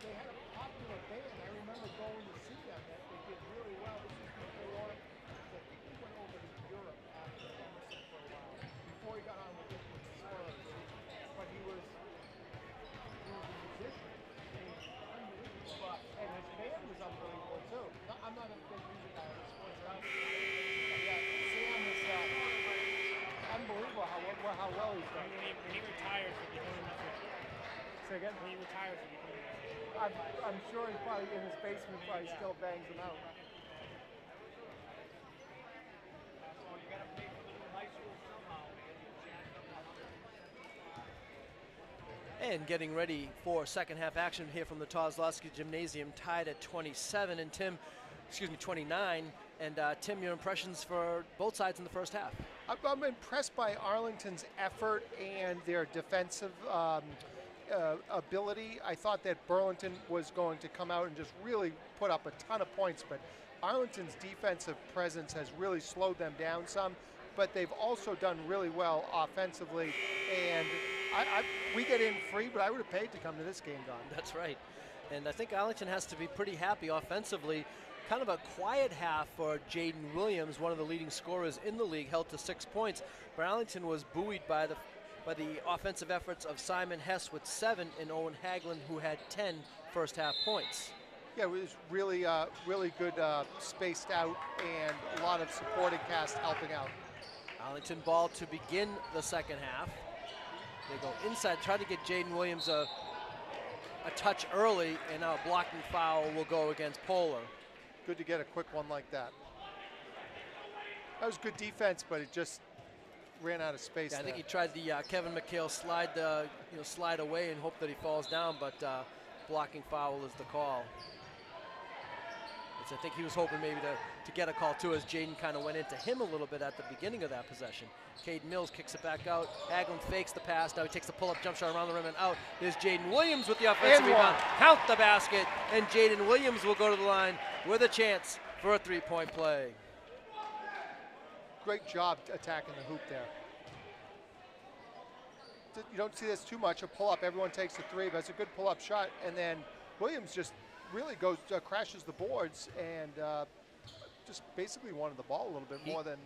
They had a popular band. I remember going to see them. That they did really well. This was before. I think he went over to Europe after Emerson for a while. Before he got on with Spurs. But he was a musician. And his band was unbelievable too. I'm not a big music guy. Yeah, Sam is unbelievable how well he's done. When he retires, he'll be doing musician. Say again? When he retires, he'll be doing musician. I'm sure he's probably in his basement, probably still bangs them out. And getting ready for second half action here from the Kozlowski Gymnasium, tied at 27, and 29. And Tim, your impressions for both sides in the first half? I'm impressed by Arlington's effort and their defensive ability. I thought that Burlington was going to come out and just really put up a ton of points, but Arlington's defensive presence has really slowed them down some, but they've also done really well offensively. And we get in free, but I would have paid to come to this game, Don. That's right. And I think Arlington has to be pretty happy offensively. Kind of a quiet half for Jaden Williams, one of the leading scorers in the league, held to 6 points. But Arlington was buoyed by the offensive efforts of Simon Hess with 7 and Owen Haglund, who had 10 first half points. Yeah, it was really, really good spaced out and a lot of supporting cast helping out. Arlington ball to begin the second half. They go inside, try to get Jaden Williams a touch early, and now a blocking foul will go against Polar. Good to get a quick one like that. That was good defense, but it just ran out of space. Yeah, I think he tried the Kevin McHale slide away and hope that he falls down, but blocking foul is the call. I think he was hoping maybe to get a call too, as Jaden kind of went into him a little bit at the beginning of that possession. Caden Mills kicks it back out. Haglund fakes the pass. Now he takes the pull-up jump shot around the rim and out. There's Jaden Williams with the offensive rebound. Count the basket, and Jaden Williams will go to the line with a chance for a three-point play. Great job attacking the hoop there. You don't see this too much. A pull-up, everyone takes a three, but it's a good pull-up shot, and then Williams just really goes crashes the boards and just basically wanted the ball a little bit more than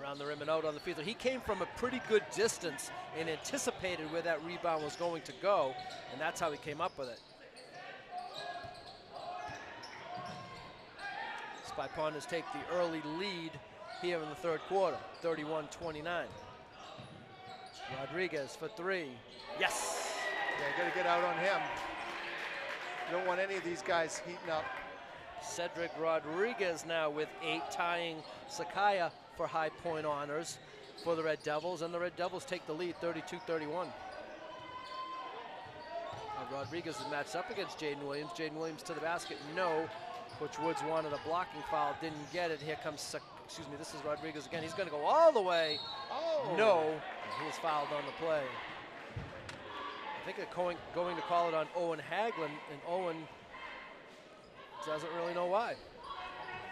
around the rim and out on the field. He came from a pretty good distance and anticipated where that rebound was going to go, and that's how he came up with it. Spy Ponders take the early lead here in the third quarter, 31-29. Rodriguez for three. Yes! Yeah, you got to get out on him. You don't want any of these guys heating up. Cedric Rodriguez now with 8, tying Sakaya for high point honors for the Red Devils, and the Red Devils take the lead 32-31. Rodriguez is matched up against Jaden Williams. Jaden Williams to the basket, no. Coach Woods wanted a blocking foul, didn't get it. Here comes, this is Rodriguez again. He's going to go all the way. Oh. No, he was fouled on the play. I think they're going to call it on Owen Haglund, and Owen doesn't really know why.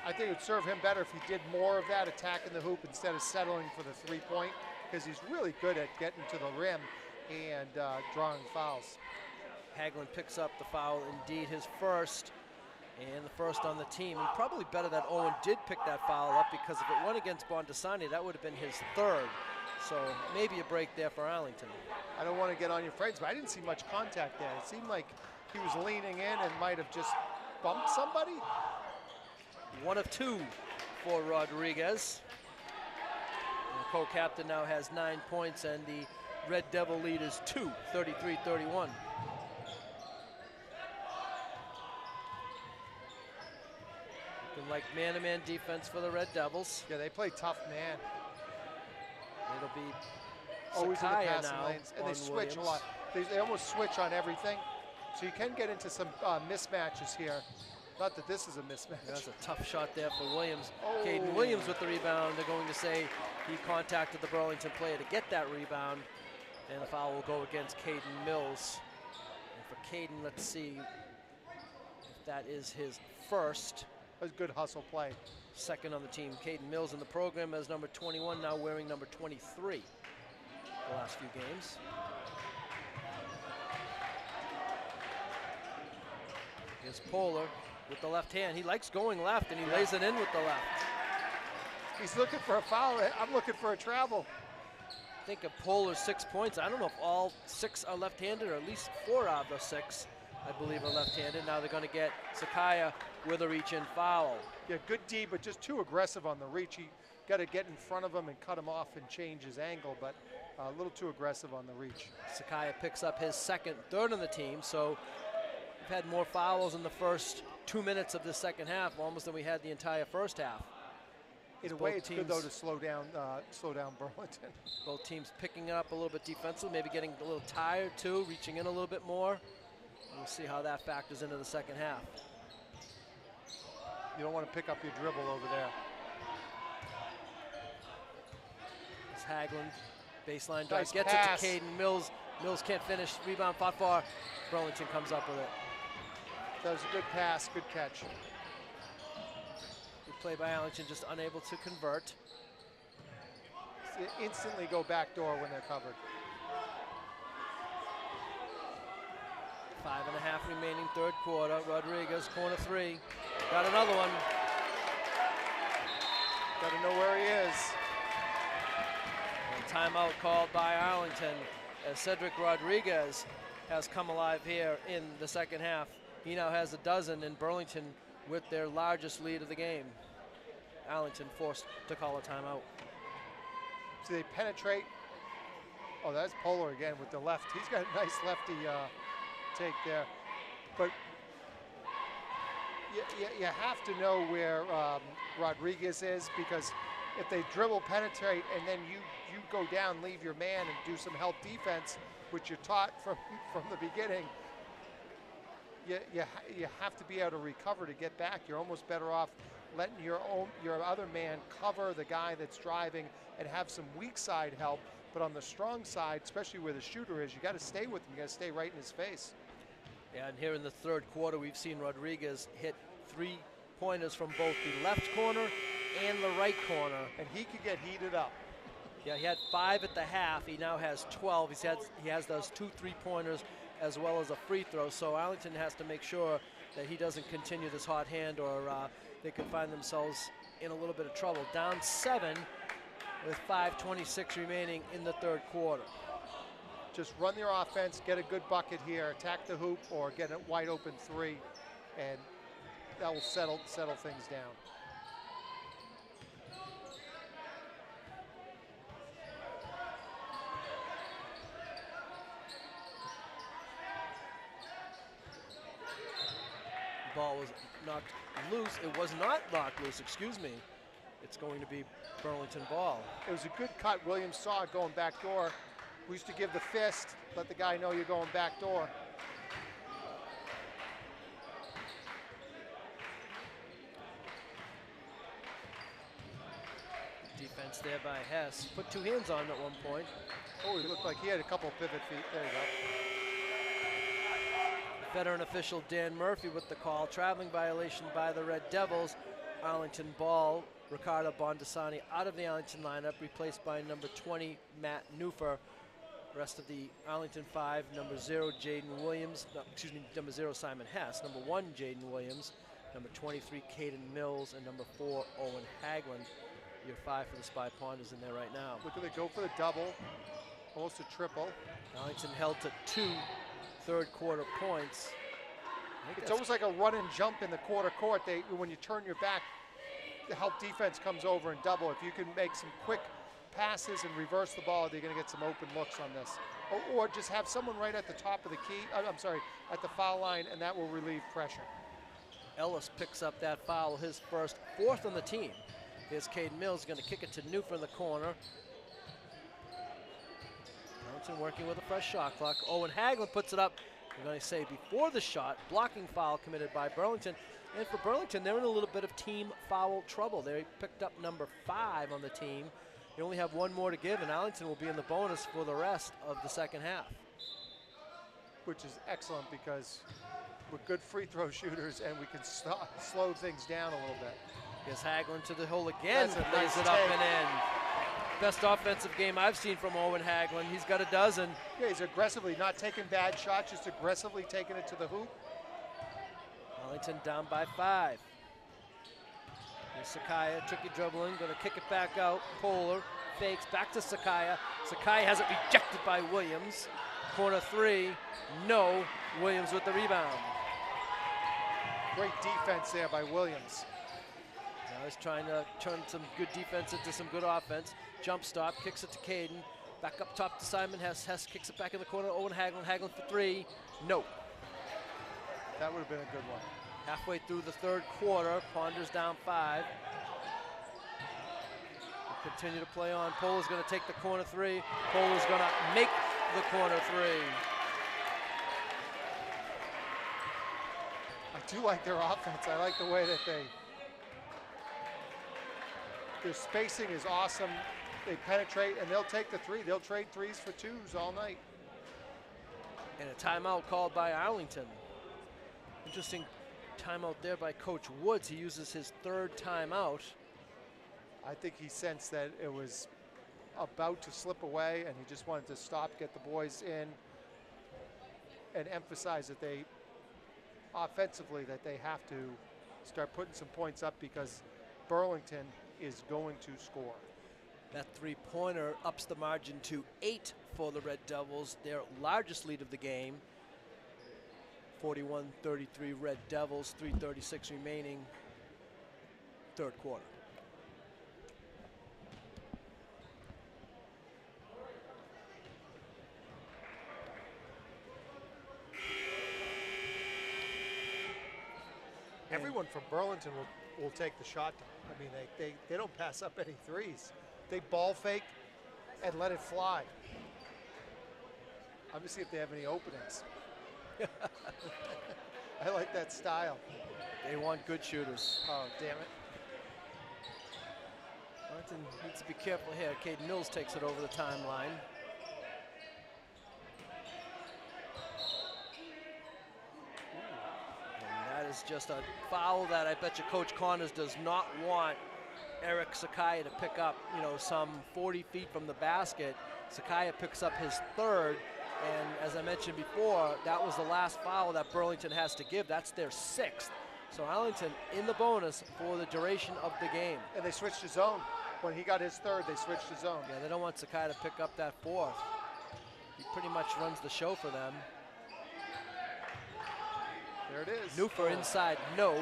I think it would serve him better if he did more of that, attacking the hoop instead of settling for the three-point, because he's really good at getting to the rim and drawing fouls. Haglund picks up the foul, indeed his first, and the first on the team. And probably better that Owen did pick that foul up, because if it went against Bondasani, that would have been his third. So maybe a break there for Arlington. I don't want to get on your friends, but I didn't see much contact there. It seemed like he was leaning in and might have just bumped somebody. 1 of 2 for Rodriguez. And the co-captain now has 9 points, and the Red Devil lead is 2, 33-31. Looking like man-to-man defense for the Red Devils. Yeah, they play tough man. It'll be always in the Sakaya passing now lanes, and they on switch Williams. a lot. They almost switch on everything, so you can get into some mismatches here. Not that this is a mismatch. That's a tough shot there for Williams. Oh. Caden Williams with the rebound. They're going to say he contacted the Burlington player to get that rebound, and the foul will go against Caden Mills. And for Caden, let's see if that is his first. That was a good hustle play. Second on the team. Caden Mills in the program as number 21, now wearing number 23 the last few games. Here's Poehler with the left hand. He likes going left, and he lays it in with the left. He's looking for a foul. I'm looking for a travel. Think of Poehler's 6 points. I don't know if all 6 are left-handed, or at least 4 out of the 6, I believe, are left-handed. Now they're going to get Sakaya with a reach-in foul. Yeah, good D, but just too aggressive on the reach. He got to get in front of him and cut him off and change his angle, but a little too aggressive on the reach. Sakaya picks up his second, third on the team, so we've had more fouls in the first 2 minutes of the second half, almost than we had the entire first half. In a way, it's good, though, to slow down Burlington. Both teams picking it up a little bit defensively, maybe getting a little tired, too, reaching in a little bit more. We'll see how that factors into the second half. You don't want to pick up your dribble over there. It's Haglund, baseline drive, Nice gets pass. it to Caden Mills. Mills can't finish, rebound fought for. Burlington comes up with it. That was a good pass, good catch. Good play by Arlington, just unable to convert. They instantly go back door when they're covered. 5.5 remaining third quarter. Rodriguez, corner 3. Got another one. Got to know where he is. And timeout called by Arlington as Cedric Rodriguez has come alive here in the second half. He now has a dozen in Burlington with their largest lead of the game. Arlington forced to call a timeout. So they penetrate. Oh, that's Poehler again with the left. He's got a nice lefty take there. But you have to know where Rodriguez is, because if they dribble, penetrate, and then you go down, leave your man, and do some help defense, which you're taught from the beginning, you have to be able to recover to get back. You're almost better off letting your other man cover the guy that's driving and have some weak side help. But on the strong side, especially where the shooter is, you got to stay with him. You got to stay right in his face. Yeah, and here in the third quarter, we've seen Rodriguez hit 3-pointers from both the left corner and the right corner. And he could get heated up. Yeah, he had 5 at the half. He now has 12. He has those 2 3-pointers as well as a free throw. So Arlington has to make sure that he doesn't continue this hot hand, or they could find themselves in a little bit of trouble. Down 7 with 5:26 remaining in the third quarter. Just run your offense, get a good bucket here, attack the hoop, or get a wide open 3, and that will settle things down. ball was knocked loose. It was not knocked loose, excuse me. It's going to be Burlington ball. It was a good cut. Williams saw it going back door. We used to give the fist, let the guy know you're going back door. Defense there by Hess. Put two hands on him at one point. Oh, he looked like he had a couple of pivot feet. There you go. Veteran official Dan Murphy with the call. Traveling violation by the Red Devils. Arlington ball. Ricardo Bondasani out of the Arlington lineup, replaced by number 20, Matt Newfer. Rest of the Arlington 5, number 0, Jaden Williams. No, excuse me, number 0, Simon Hess. Number 1, Jaden Williams. Number 23, Caden Mills. And number 4, Owen Haglund. Your 5 for the Spy Ponders in there right now. Look at it go for the double. Almost a triple. Arlington held to 2 third-quarter points. It's almost like a run and jump in the quarter court. When you turn your back, the help defense comes over and double. If you can make some quick passes and reverse the ball, they're going to get some open looks on this. Or just have someone right at the top of the key, at the foul line, and that will relieve pressure. Ellis picks up that foul, his first, 4th on the team. Here's Caden Mills, going to kick it to Newfer in the corner. Burlington working with a fresh shot clock. Owen Haglund puts it up. We're going to say before the shot, blocking foul committed by Burlington. And for Burlington, they're in a little bit of team foul trouble. They picked up number 5 on the team. They only have one more to give, and Arlington will be in the bonus for the rest of the second half. Which is excellent because we're good free throw shooters and we can slow things down a little bit. Here's Haglund to the hole again, That's a plays nice it up take. and in. Best offensive game I've seen from Owen Haglund. He's got a dozen. Yeah, he's aggressively not taking bad shots, just aggressively taking it to the hoop. Arlington down by 5. Here's Sakaya, tricky dribbling, gonna kick it back out. Polar fakes, back to Sakaya. Sakaya has it rejected by Williams. Corner 3, no. Williams with the rebound. Great defense there by Williams. Now he's trying to turn some good defense into some good offense. Jump stop, kicks it to Caden. Back up top to Simon Hess. Hess kicks it back in the corner. Owen Haglund. Haglund for 3. No. That would have been a good one. Halfway through the third quarter, Ponders down 5. We'll continue to play on. Polar's going to take the corner 3. Polar's going to make the corner 3. I do like their offense. I like the way that their spacing is awesome. They penetrate and they'll take the 3. They'll trade 3s for 2s all night. And a timeout called by Arlington. Interesting timeout there by Coach Woods. He uses his 3rd timeout. I think he sensed that it was about to slip away and he just wanted to stop, get the boys in, and emphasize that they, offensively, that they have to start putting some points up because Burlington is going to score. That 3-pointer ups the margin to 8 for the Red Devils, their largest lead of the game. 41-33 Red Devils, 3:36 remaining, third quarter. Everyone from Burlington will take the shot. I mean, they don't pass up any 3s. They ball fake and let it fly. I'm gonna see if they have any openings. I like that style. They want good shooters. Oh, damn it. Burlington needs to be careful here. Caden Mills takes it over the timeline. And that is just a foul that I bet you Coach Connors does not want Eric Sakaya to pick up, some 40 feet from the basket. Sakaya picks up his 3rd, and as I mentioned before, that was the last foul that Burlington has to give. That's their 6th. So Arlington in the bonus for the duration of the game. And they switched to zone. When he got his 3rd, they switched to zone. Yeah, they don't want Sakaya to pick up that 4th. He pretty much runs the show for them. There it is. Newfer inside, no.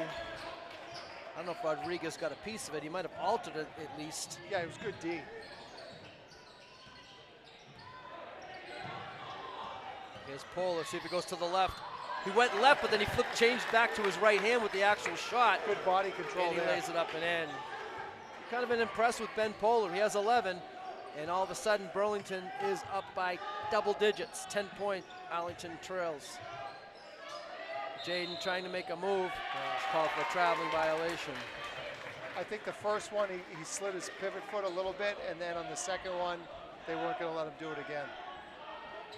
I don't know if Rodriguez got a piece of it. He might have altered it at least. Yeah, it was good D. Here's Polar, see if he goes to the left. He went left, but then he changed back to his right hand with the actual shot. Good body control And he there. lays it up and in. Kind of been impressed with Ben Polar. He has 11, and all of a sudden Burlington is up by double digits. 10-point Arlington trails. Jaden trying to make a move. It's called for a traveling violation. I think the first one, he slid his pivot foot a little bit, and then on the second one, they weren't going to let him do it again.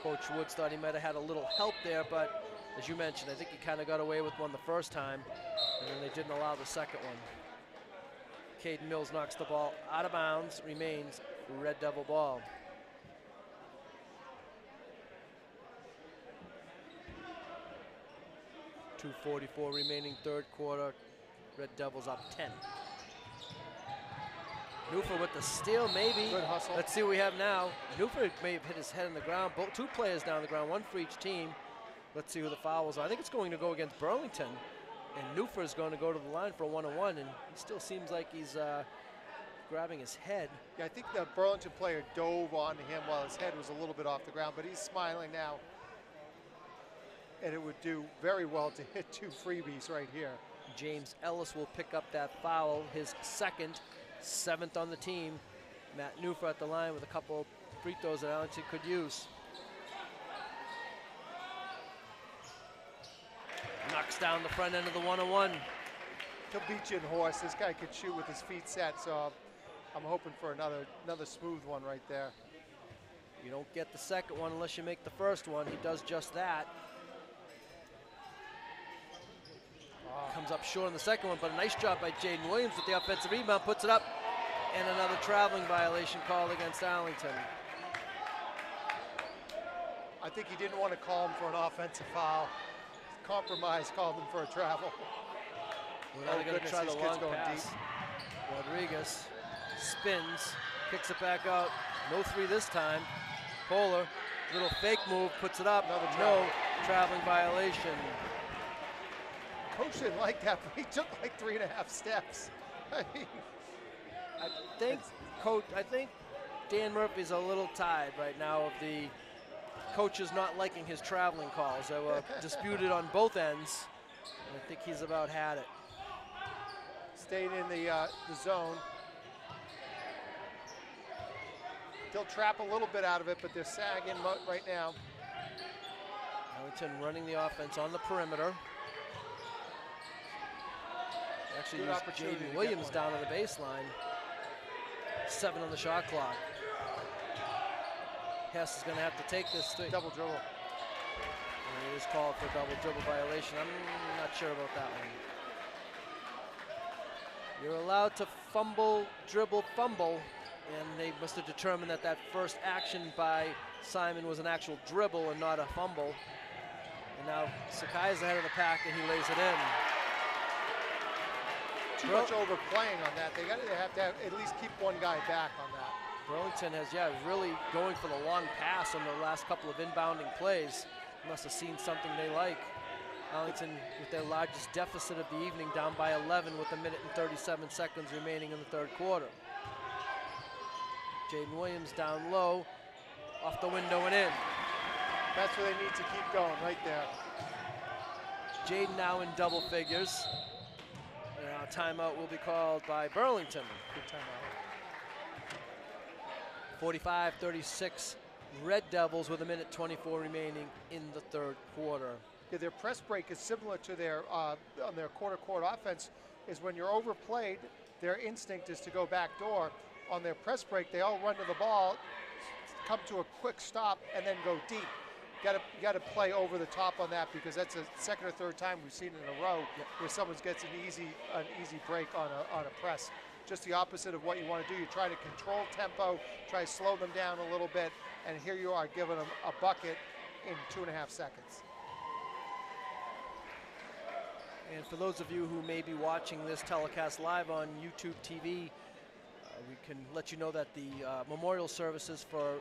Coach Woods thought he might have had a little help there, but as you mentioned, I think he kind of got away with one the first time, and then they didn't allow the second one. Caden Mills knocks the ball out of bounds, remains Red Devil ball. .244 remaining third quarter. Red Devils up 10. Newford with the steal, maybe. Good hustle. Let's see what we have now. Newford may have hit his head on the ground. Two players down on the ground, one for each team. Let's see who the fouls are. I think it's going to go against Burlington. And Newford is going to go to the line for a one-on-one, and he still seems like he's grabbing his head. Yeah, I think the Burlington player dove on him while his head was a little bit off the ground, but he's smiling now. And it would do very well to hit 2 freebies right here. James Ellis will pick up that foul, his second, 7th on the team. Matt Newford at the line with a couple free throws that Arlington could use. Knocks down the front end of the one-on-one. He'll beat you in horse. This guy could shoot with his feet set, so I'm hoping for another smooth one right there. You don't get the second one unless you make the first one. He does just that. Comes up short on the second one, but a nice job by Jaden Williams with the offensive rebound, puts it up, and another traveling violation called against Arlington. I think he didn't want to call him for an offensive foul. Compromise called him for a travel. Well, now they're going to try the these kids long going pass. deep. Rodriguez spins, kicks it back out. No three this time. Polar, little fake move, puts it up. No traveling violation. Coach didn't like that, but he took like 3.5 steps. I mean, I think Dan Murphy's a little tired right now of the coaches not liking his traveling calls. They were disputed on both ends. And I think he's about had it. stayed in the zone. They'll trap a little bit out of it, but they're sagging right now. Arlington running the offense on the perimeter. Actually used Jaden Williams down on the baseline. 7 on the shot clock. Hess is going to have to take this. Double dribble. And it is called for a double dribble violation. I'm not sure about that one. You're allowed to fumble, dribble, fumble, and they must have determined that that first action by Simon was an actual dribble and not a fumble. And now Sakai is ahead of the pack, and he lays it in. Too much overplaying on that. They have to at least keep one guy back on that. Burlington has, really going for the long pass on the last couple of inbounding plays. Must have seen something they like. Arlington with their largest deficit of the evening, down by 11 with 1 minute and 37 seconds remaining in the third quarter. Jaden Williams down low, off the window and in. That's where they need to keep going, right there. Jaden now in double figures. And our timeout will be called by Burlington. Good timeout. 45-36, Red Devils with 1 minute 24 remaining in the third quarter. Yeah, their press break is similar to their on their quarter-court offense. Is when you're overplayed, their instinct is to go back door. On their press break, they all run to the ball, come to a quick stop, and then go deep. You got to play over the top on that, because that's a second or third time we've seen it in a row where someone gets an easy break on a press. Just the opposite of what you want to do. You try to control tempo, try to slow them down a little bit, and here you are giving them a bucket in 2.5 seconds. And for those of you who may be watching this telecast live on YouTube TV, we can let you know that the memorial services for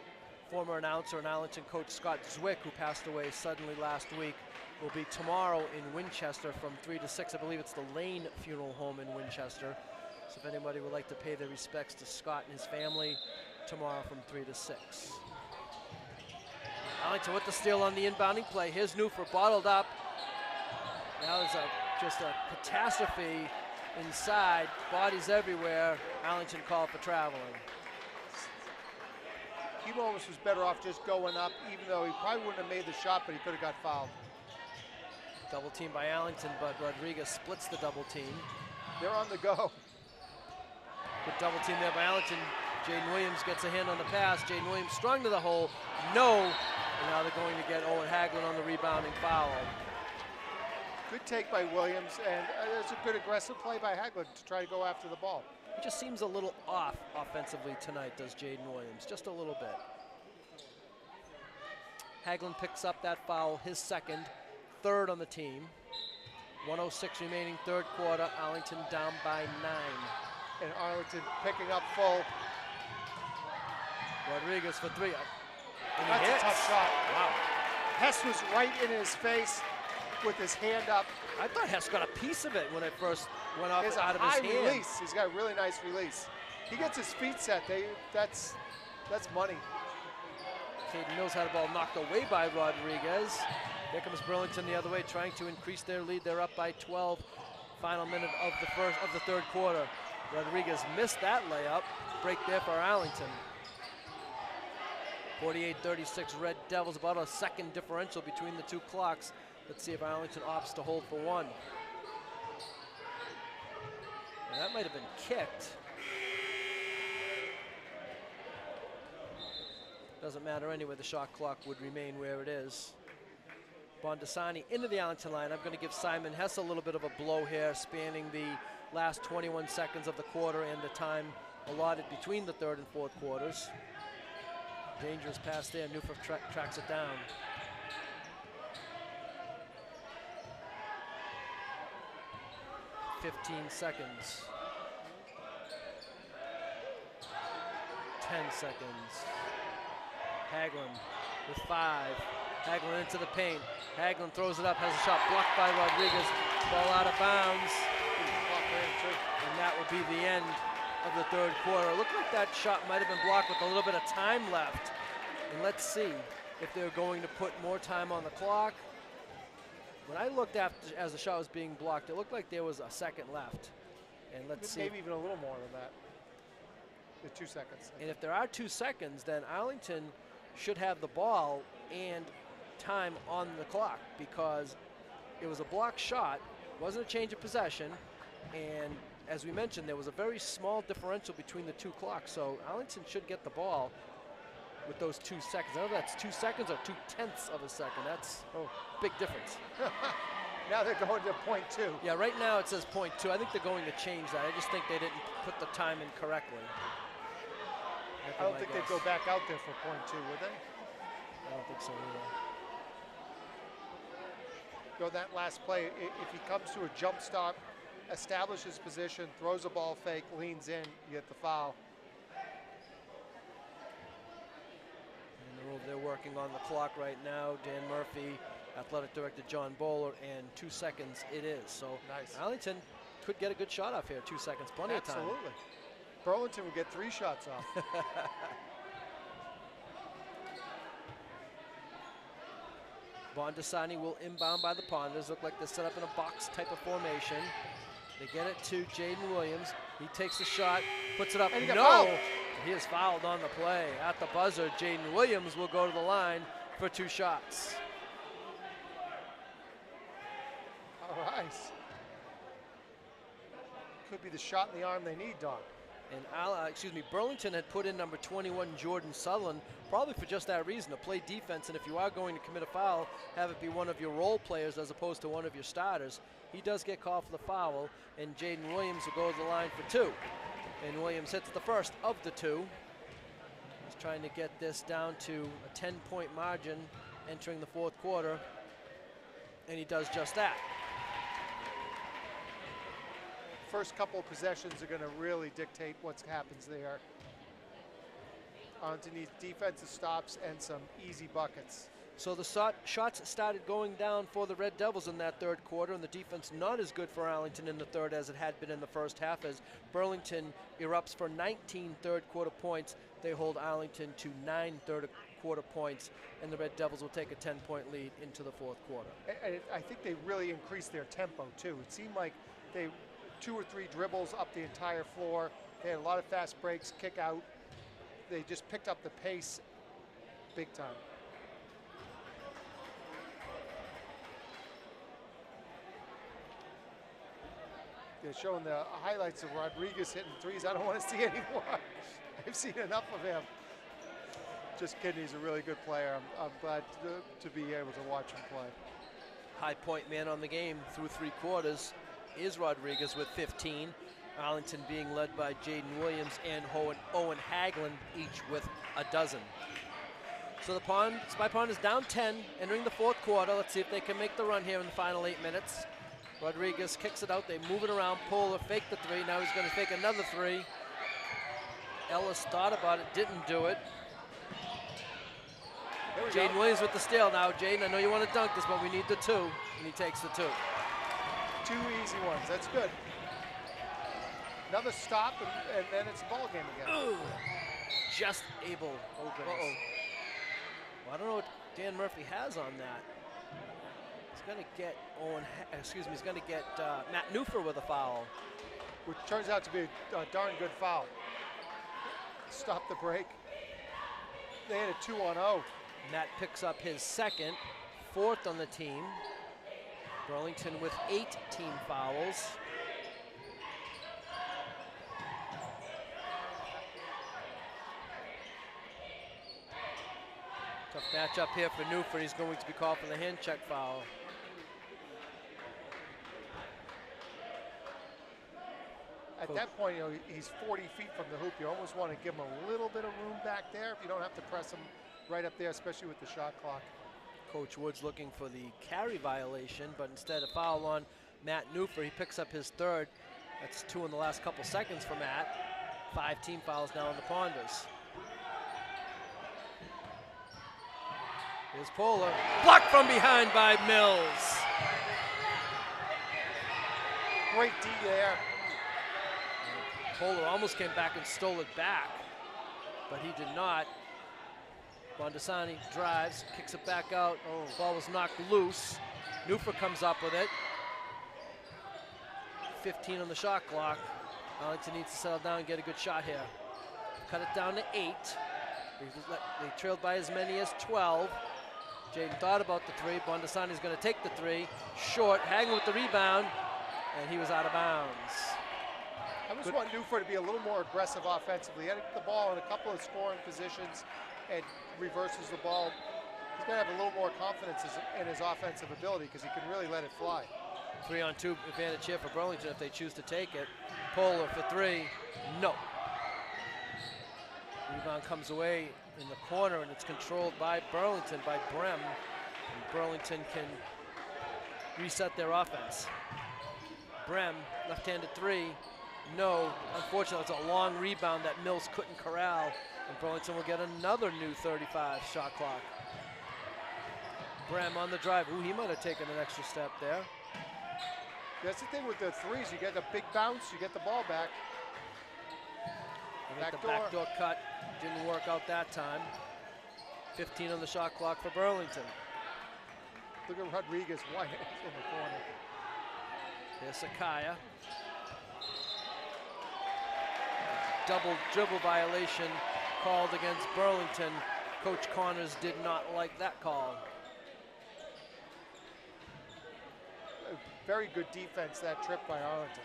former announcer and Arlington coach Scott Zwick, who passed away suddenly last week, will be tomorrow in Winchester from 3 to 6. I believe it's the Lane Funeral Home in Winchester. So if anybody would like to pay their respects to Scott and his family, tomorrow from 3 to 6. Arlington with the steal on the inbounding play. Here's Newford bottled up. Now there's just a catastrophe inside, bodies everywhere. Arlington called for traveling. He almost was better off just going up, even though he probably wouldn't have made the shot, but he could have got fouled. Double team by Arlington, but Rodriguez splits the double team. They're on the go. Good double team there by Arlington. Jaden Williams gets a hand on the pass. Jaden Williams strung to the hole. No. And now they're going to get Owen Hagelin on the rebounding foul. Good take by Williams, and it's a good aggressive play by Hagelin to try to go after the ball. He just seems a little off offensively tonight, does Jaden Williams, just a little bit. Hagelin picks up that foul, his second, third on the team. 1:06 remaining third quarter, Arlington down by 9. And Arlington picking up full. Rodriguez for 3. And That's hits. a tough shot. Wow. Hess was right in his face with his hand up. I thought Hess got a piece of it when it first went off It's out a of his high hand. release. He's got a really nice release. He gets his feet set. That's money. Caden Mills had a ball knocked away by Rodriguez. Here comes Burlington the other way, trying to increase their lead. They're up by 12. Final minute of the third quarter. Rodriguez missed that layup. Break there for Arlington. 48-36 Red Devils, about a second differential between the two clocks. Let's see if Arlington opts to hold for one. And that might have been kicked. Doesn't matter anyway, the shot clock would remain where it is. Bondasani into the Arlington line. I'm going to give Simon Hess a little bit of a blow here, spanning the last 21 seconds of the quarter and the time allotted between the third and fourth quarters. Dangerous pass there. Newford tracks it down. "15 seconds. 10 seconds. Hagelin with 5. Hagelin into the paint. Hagelin throws it up, has a shot blocked by Rodriguez. Ball out of bounds. And that will be the end of the third quarter. It looked like that shot might have been blocked with a little bit of time left. And let's see if they're going to put more time on the clock. When I looked after as the shot was being blocked, it looked like there was a second left. And let's see. Maybe even a little more than that. The 2 seconds. And if there are 2 seconds, then Arlington should have the ball and time on the clock, because it was a blocked shot, wasn't a change of possession, and as we mentioned, there was a very small differential between the two clocks, so Arlington should get the ball with those 2 seconds. I don't know if that's 2 seconds or 2/10 of a second. That's a big difference. Now they're going to .2. Yeah, right now it says .2. I think they're going to change that. I just think they didn't put the time in correctly. I don't think they'd go back out there for .2, would they? I don't think so either. Go that last play, if he comes to a jump stop, establishes position, throws a ball fake, leans in, you get the foul. And they're working on the clock right now. Dan Murphy, athletic director John Bowler, and 2 seconds it is. So nice. Arlington could get a good shot off here. 2 seconds, plenty of time. Absolutely. Burlington would get 3 shots off. Bondasani will inbound by the Ponders. Look like they're set up in a box type of formation. They get it to Jaden Williams. He takes the shot, puts it up. And he got no! fouled. He is fouled on the play. At the buzzer, Jaden Williams will go to the line for 2 shots. All right. Could be the shot in the arm they need, Don. And Burlington had put in number 21, Jordan Sutherland, probably for just that reason, to play defense. And if you are going to commit a foul, have it be one of your role players as opposed to one of your starters. He does get called for the foul, and Jaden Williams will go to the line for 2. And Williams hits the first of the 2. He's trying to get this down to a 10-point margin entering the fourth quarter, and he does just that. First couple of possessions are going to really dictate what happens there. Arlington needs defensive stops and some easy buckets. So the shots started going down for the Red Devils in that third quarter, and the defense not as good for Arlington in the third as it had been in the first half, as Burlington erupts for 19 third quarter points. They hold Arlington to 9 third quarter points, and the Red Devils will take a 10-point lead into the fourth quarter. And I think they really increased their tempo too. It seemed like they 2 or 3 dribbles up the entire floor. They had a lot of fast breaks, kick out. They just picked up the pace big time. They're showing the highlights of Rodriguez hitting threes. I don't want to see any more. I've seen enough of him. Just kidding, he's a really good player. I'm glad to be able to watch him play. High point man on the game through 3 quarters is Rodriguez with 15. Arlington being led by Jaden Williams and Owen Haglund, each with a dozen. So Spy Pond is down 10, entering the fourth quarter. Let's see if they can make the run here in the final 8 minutes. Rodriguez kicks it out, they move it around, Polar fake the 3, now he's going to fake another 3. Ellis thought about it, didn't do it. Jaden Williams with the steal now. Jaden, I know you want to dunk this, but we need the 2, and he takes the 2. 2 easy ones, that's good. Another stop, and then it's a ball game again. Ooh, just able. Uh-oh. Well, I don't know what Dan Murphy has on that. He's going to get he's going to get Matt Newfer with a foul. Which turns out to be a darn good foul. Stop the break. They had a 2-on-0. Matt picks up his second, 4th on the team. Burlington with 8 team fouls. Tough matchup here for Newford. He's going to be called for the hand check foul. At that point, you know, he's 40 feet from the hoop. You almost want to give him a little bit of room back there if you don't have to press him right up there, especially with the shot clock. Coach Woods looking for the carry violation, but instead a foul on Matt Newford. He picks up his 3rd. That's 2 in the last couple seconds for Matt. 5 team fouls now on the Ponders. Here's Polar. Blocked from behind by Mills. Great D there. Polar almost came back and stole it back, but he did not. Bondasani drives, kicks it back out. Oh, ball was knocked loose. Newford comes up with it. 15 on the shot clock. Arlington needs to settle down and get a good shot here. Cut it down to 8. They trailed by as many as 12. Jaden thought about the 3. Bondasani's going to take the 3. Short, Haglund with the rebound, and he was out of bounds. I just want Newford to be a little more aggressive offensively. He had the ball in a couple of scoring positions and reverses the ball. He's got to have a little more confidence in his offensive ability because he can really let it fly. 3-on-2 advantage here for Burlington if they choose to take it. Polar for 3, no. Rebound comes away in the corner and it's controlled by Burlington, by Brem. And Burlington can reset their offense. Brem, left-handed 3, no. Unfortunately, it's a long rebound that Mills couldn't corral. And Burlington will get another new 35 shot clock. Brem on the drive. Ooh, he might have taken an extra step there. That's the thing with the 3s. You get a big bounce, you get the ball back. The backdoor cut didn't work out that time. 15 on the shot clock for Burlington. Look at Rodriguez wide in the corner. Here's Sakaya. Double dribble violation called against Burlington. Coach Connors did not like that call. A very good defense, that trip by Arlington.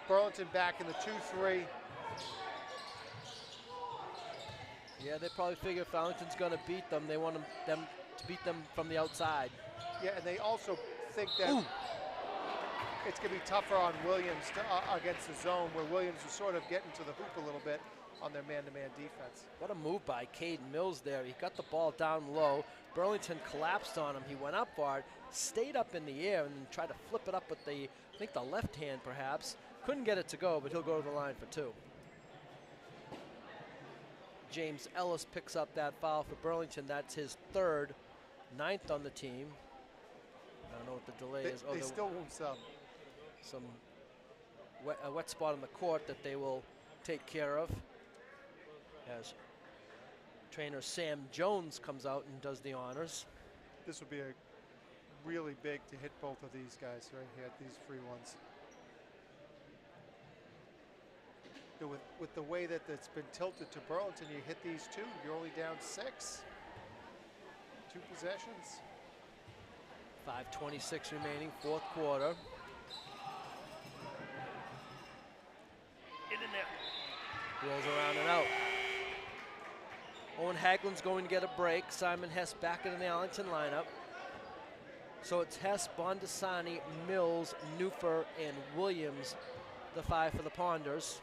Burlington back in the 2-3. Yeah, they probably figure if Arlington's going to beat them, they want them to beat them from the outside. Yeah, and they also think that it's going to be tougher on Williams against the zone, where Williams was sort of getting to the hoop a little bit on their man-to-man defense. What a move by Caden Mills there. He got the ball down low. Burlington collapsed on him. He went up hard, stayed up in the air, and then tried to flip it up with the, I think the left hand perhaps. Couldn't get it to go, but he'll go to the line for 2. James Ellis picks up that foul for Burlington. That's his 3rd, 9th on the team. I don't know what the delay is. They still won't sub. A wet spot on the court that they will take care of. as trainer Sam Jones comes out and does the honors. This would be a really big to hit both of these guys right here, these free ones. With the way that it's been tilted to Burlington, you hit these two, you're only down 6. 2 possessions. 5:26 remaining, fourth quarter. In and there. Rolls around and out. Owen Haglund's going to get a break. Simon Hess back in the Arlington lineup. So it's Hess, Bondasani, Mills, Newfer, and Williams, the 5 for the Ponders.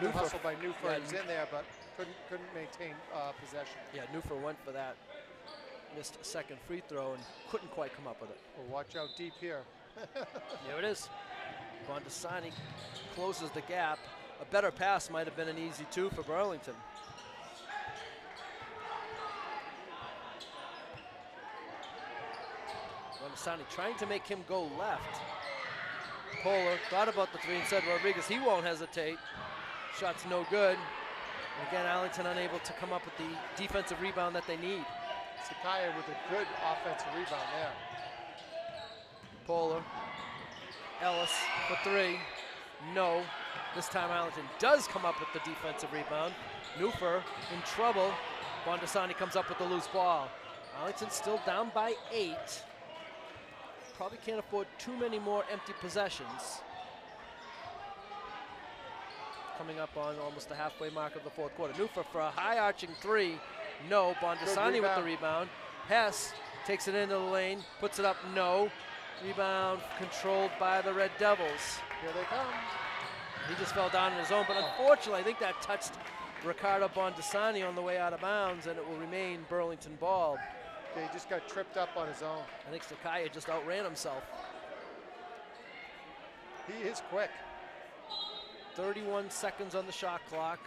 Good hustle by Newfer. Yeah, He's in there, but couldn't maintain possession. Yeah, Newfer went for that. Missed a second free throw and couldn't quite come up with it. Well, watch out deep here. There it is. Bondasani closes the gap. A better pass might have been an easy 2 for Burlington. Bondasani trying to make him go left. Polar thought about the 3 and said, Rodriguez, he won't hesitate. Shot's no good. And again, Arlington unable to come up with the defensive rebound that they need. Sakaya with a good offensive rebound there. Polar. Ellis for 3. No. This time Arlington does come up with the defensive rebound. Newfer in trouble. Bondasani comes up with the loose ball. Arlington still down by 8. Probably can't afford too many more empty possessions. Coming up on almost the halfway mark of the fourth quarter. Newfer for a high arching 3. No. Bondasani with the rebound. Hess takes it into the lane, puts it up, no. Rebound controlled by the Red Devils. Here they come. He just fell down in his own, but unfortunately I think that touched Ricardo Bondasani on the way out of bounds, and it will remain Burlington ball. Yeah, he just got tripped up on his own. I think Sakaya just outran himself. He is quick. 31 seconds on the shot clock.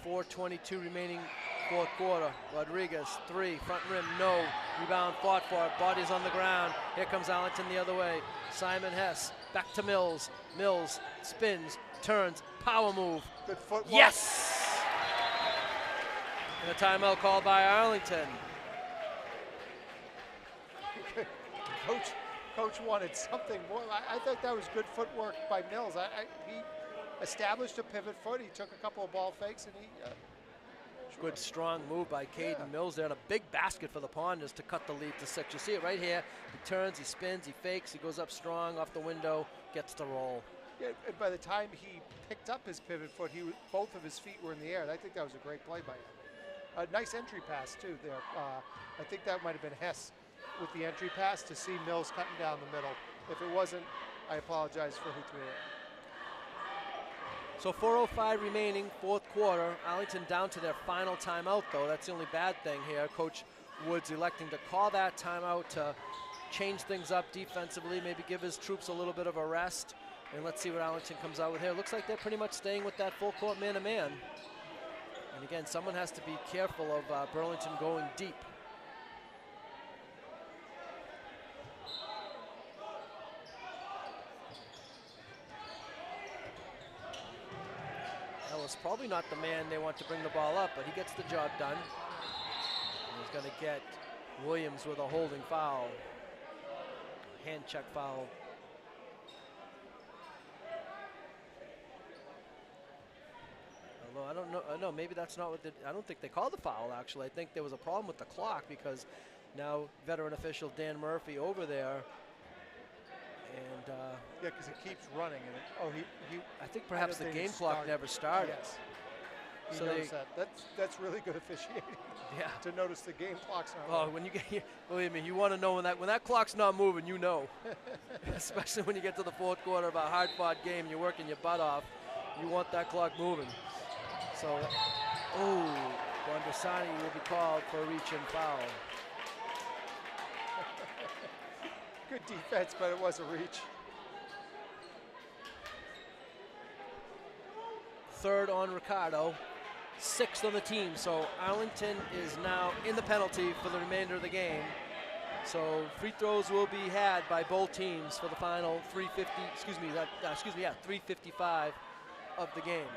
4:22 remaining fourth quarter. Rodriguez, 3, front rim, no. Rebound fought for, body's on the ground. Here comes Arlington the other way. Simon Hess, back to Mills. Mills spins, turns, power move. Good footwork. Yes! And a timeout called by Arlington. Coach wanted something more. I think that was good footwork by Mills. He established a pivot foot. He took a couple of ball fakes, and he Good strong move by Caden Mills there. And a big basket for the Ponders to cut the lead to 6. You see it right here. He turns, he spins, he fakes, he goes up strong off the window, gets the roll. Yeah, and by the time he picked up his pivot foot, both of his feet were in the air. I think that was a great play by him. A nice entry pass too there. I think that might have been Hess with the entry pass to see Mills cutting down the middle. If it wasn't, I apologize for who threw it. So 4:05 remaining, fourth quarter. Arlington down to their final timeout, though. That's the only bad thing here. Coach Woods electing to call that timeout to change things up defensively, maybe give his troops a little bit of a rest. And let's see what Arlington comes out with here. Looks like they're pretty much staying with that full court man-to-man. And again, someone has to be careful of Burlington going deep. Ellis probably not the man they want to bring the ball up, but he gets the job done. And he's going to get Williams with a holding foul. Hand check foul. Although I don't know, no, maybe that's not what I don't think they called the foul, actually. I think there was a problem with the clock because now veteran official Dan Murphy over there. And yeah, because it keeps running. And I think perhaps the game clock never started. Yes. He So knows that. That's really good officiating. Yeah. To notice the game clock's not Oh, running. when you get here, believe me, you want to know when that clock's not moving, you know. Especially when you get to the fourth quarter of a hard-fought game, you're working your butt off. You want that clock moving. So, Bondasani will be called for a reach-in foul. Good defense, but it was a reach. Third on Ricardo. 6th on the team. So Arlington is now in the penalty for the remainder of the game. So free throws will be had by both teams for the final 3:55 of the game.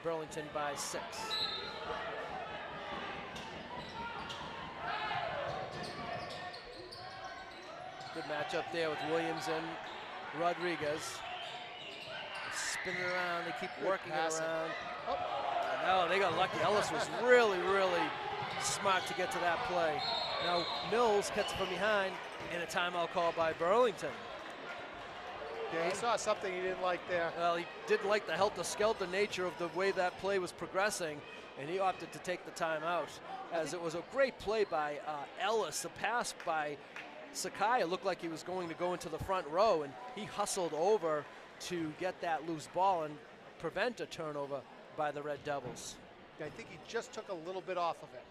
Burlington by 6. Good matchup there with Williams and Rodriguez. Spinning around, they keep working it around. Oh, no, they got lucky. Ellis was really, really smart to get to that play. Now Mills gets it from behind, and a timeout call by Burlington. Yeah, he saw something he didn't like there. Well, he didn't like the helter-skelter nature of the way that play was progressing, and he opted to take the timeout. As it was a great play by Ellis. The pass by Sakai looked like he was going to go into the front row, and he hustled over to get that loose ball and prevent a turnover by the Red Devils. Yeah, I think he just took a little bit off of it,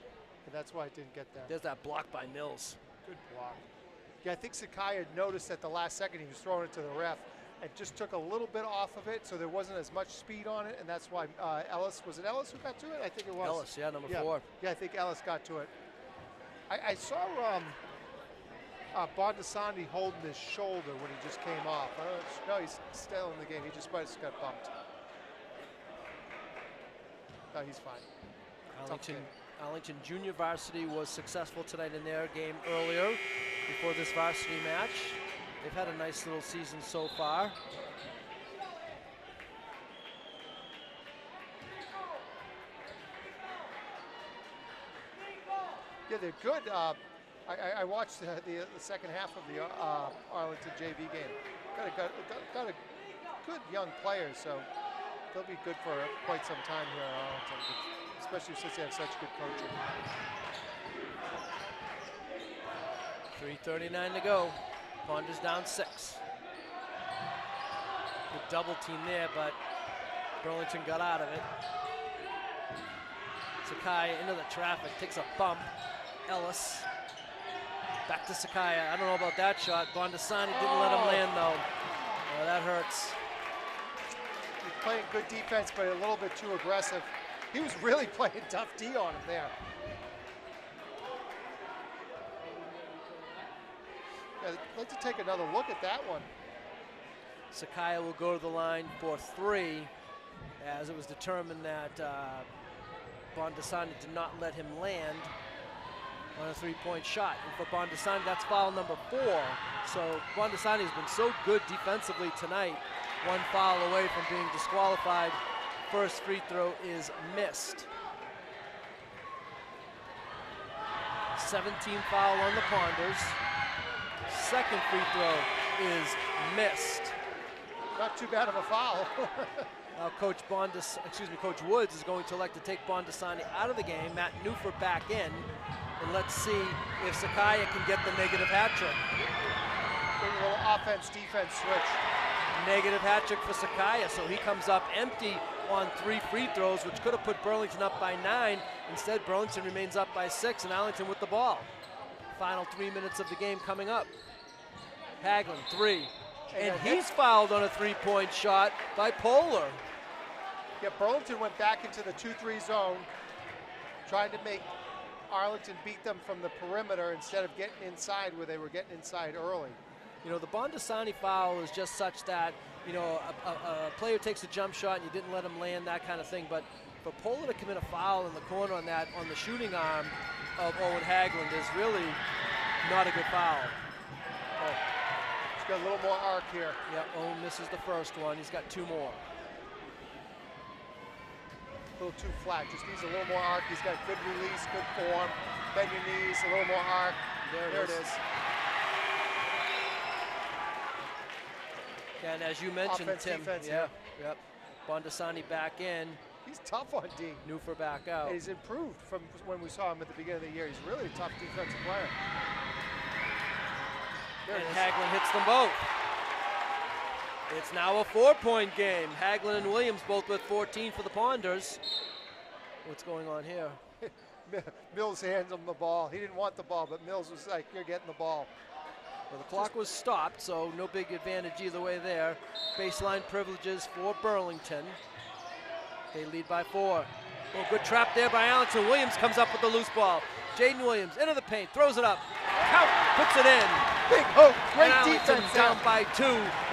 and that's why it didn't get there. There's that block by Mills. Good block. Yeah, I think Sakai had noticed at the last second he was throwing it to the ref and just took a little bit off of it, so there wasn't as much speed on it, and that's why Ellis, was it Ellis who got to it? I think it was. Ellis, yeah, number 4. Yeah, I think Ellis got to it. I saw Bondasani holding his shoulder when he just came off. No, he's still in the game. He just might have got bumped. No, he's fine. Arlington Junior Varsity was successful tonight in their game earlier before this varsity match. They've had a nice little season so far. Yeah, they're good. I watched the second half of the Arlington JV game. Got a good young players, so they'll be good for quite some time here at Arlington, especially since they have such good coaching. 3:39 to go. Ponders down 6. Good double team there, but Burlington got out of it. Sakai into the traffic, takes a bump. Ellis back to Sakai. I don't know about that shot. Bondasani didn't let him land though. Oh, that hurts. He's playing good defense, but a little bit too aggressive. He was really playing tough D on him there. Yeah, I'd like to take another look at that one. Sakai will go to the line for 3, as it was determined that Bondasani did not let him land on a 3-point shot. And for Bondasani, that's foul number 4. So Bondasani has been so good defensively tonight. 1 foul away from being disqualified. First free throw is missed. 17 foul on the Ponders. Second free throw is missed. Not too bad of a foul. Now Coach Woods is going to elect to take Bondasani out of the game. Matt Newford back in. And let's see if Sakai can get the negative hat trick. A little offense-defense switch. Negative hat trick for Sakai, so he comes up empty on 3 free throws, which could have put Burlington up by 9. Instead, Burlington remains up by 6, and Arlington with the ball. Final 3 minutes of the game coming up. Haglund, 3. And he's fouled on a 3-point shot by Polar. Yeah, Burlington went back into the 2-3 zone, trying to make Arlington beat them from the perimeter instead of getting inside where they were getting inside early. You know, the Bondasani foul is just such that, you know, a player takes a jump shot and you didn't let him land, that kind of thing. But for Polar to commit a foul in the corner on that, on the shooting arm of Owen Haglund is really not a good foul. Oh, he's got a little more arc here. Yeah, Owen misses the first one. He's got 2 more. A little too flat, just needs a little more arc. He's got good release, good form. Bend your knees, a little more arc. There it is. Yeah, and as you mentioned, Offense, Tim, defense, yep. Bondasani back in. He's tough on D. Newford back out. And he's improved from when we saw him at the beginning of the year. He's really a tough defensive player. And Haglund hits them both. It's now a 4-point game. Haglund and Williams both with 14 for the Ponders. What's going on here? Mills hands him the ball. He didn't want the ball, but Mills was like, you're getting the ball. Well, the clock was stopped, so no big advantage either way there. Baseline privileges for Burlington. They lead by 4. Oh, good trap there by Arlington. Williams comes up with the loose ball. Jaden Williams into the paint, throws it up. Count, puts it in. Big hook, great And defense Arlington there. down by 2,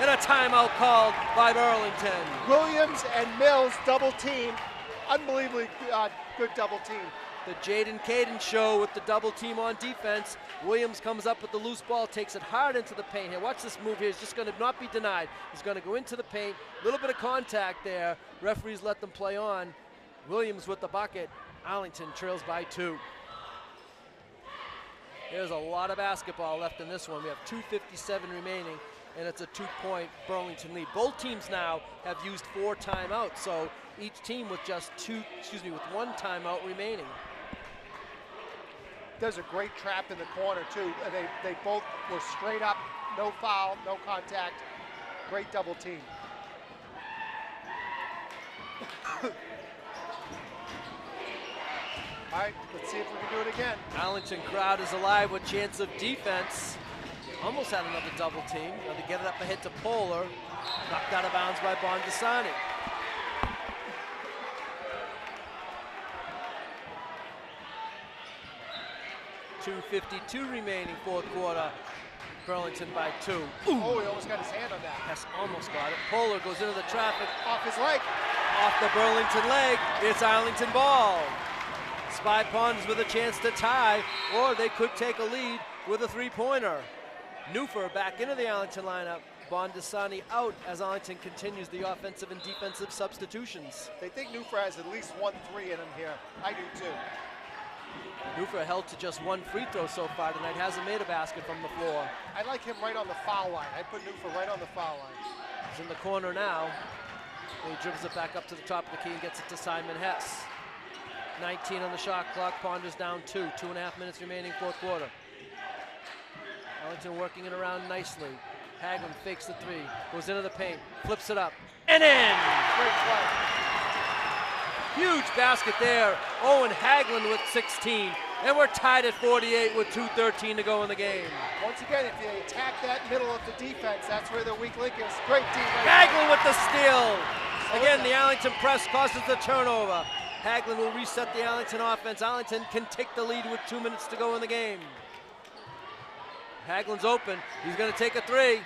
and a timeout called by Burlington. Williams and Mills double team. Unbelievably good double team. The Jaden Caden show with the double team on defense. Williams comes up with the loose ball, takes it hard into the paint here. Watch this move here. He's just going to not be denied. He's going to go into the paint. A little bit of contact there. Referees let them play on. Williams with the bucket. Arlington trails by 2. There's a lot of basketball left in this one. We have 2:57 remaining, and it's a 2-point Burlington lead. Both teams now have used 4 timeouts, so each team with just with 1 timeout remaining. There's a great trap in the corner too. They both were straight up, no foul, no contact. Great double team. All right, let's see if we can do it again. Arlington crowd is alive with chance of defense. Almost had another double team. Now they get it up ahead to Polar. Knocked out of bounds by Bondasani. .252 remaining, 4th quarter. Burlington by 2. Ooh. Oh, he almost got his hand on that. Hess almost got it. Polar goes into the traffic. Off his leg. Off the Burlington leg. It's Arlington ball. Spy Ponders with a chance to tie, or they could take a lead with a 3-pointer. Newfer back into the Arlington lineup. Bondasani out as Arlington continues the offensive and defensive substitutions. They think Newfer has at least 1 3 in him here. I do too. Newfer held to just 1 free throw so far tonight. Hasn't made a basket from the floor. I like him right on the foul line. I put Newfer right on the foul line. He's in the corner now. He dribbles it back up to the top of the key and gets it to Simon Hess. 19 on the shot clock. Ponders down 2. 2.5 minutes remaining, 4th quarter. Arlington working it around nicely. Haglund fakes the 3, goes into the paint, flips it up, and in! Great play. Huge basket there. Owen Haglund with 16, and we're tied at 48 with 2:13 to go in the game. Once again, if they attack that middle of the defense, that's where their weak link is. Great defense. Haglund with the steal. Again, the Arlington press causes the turnover. Haglund will reset the Arlington offense. Arlington can take the lead with 2 minutes to go in the game. Haglund's open. He's going to take a 3.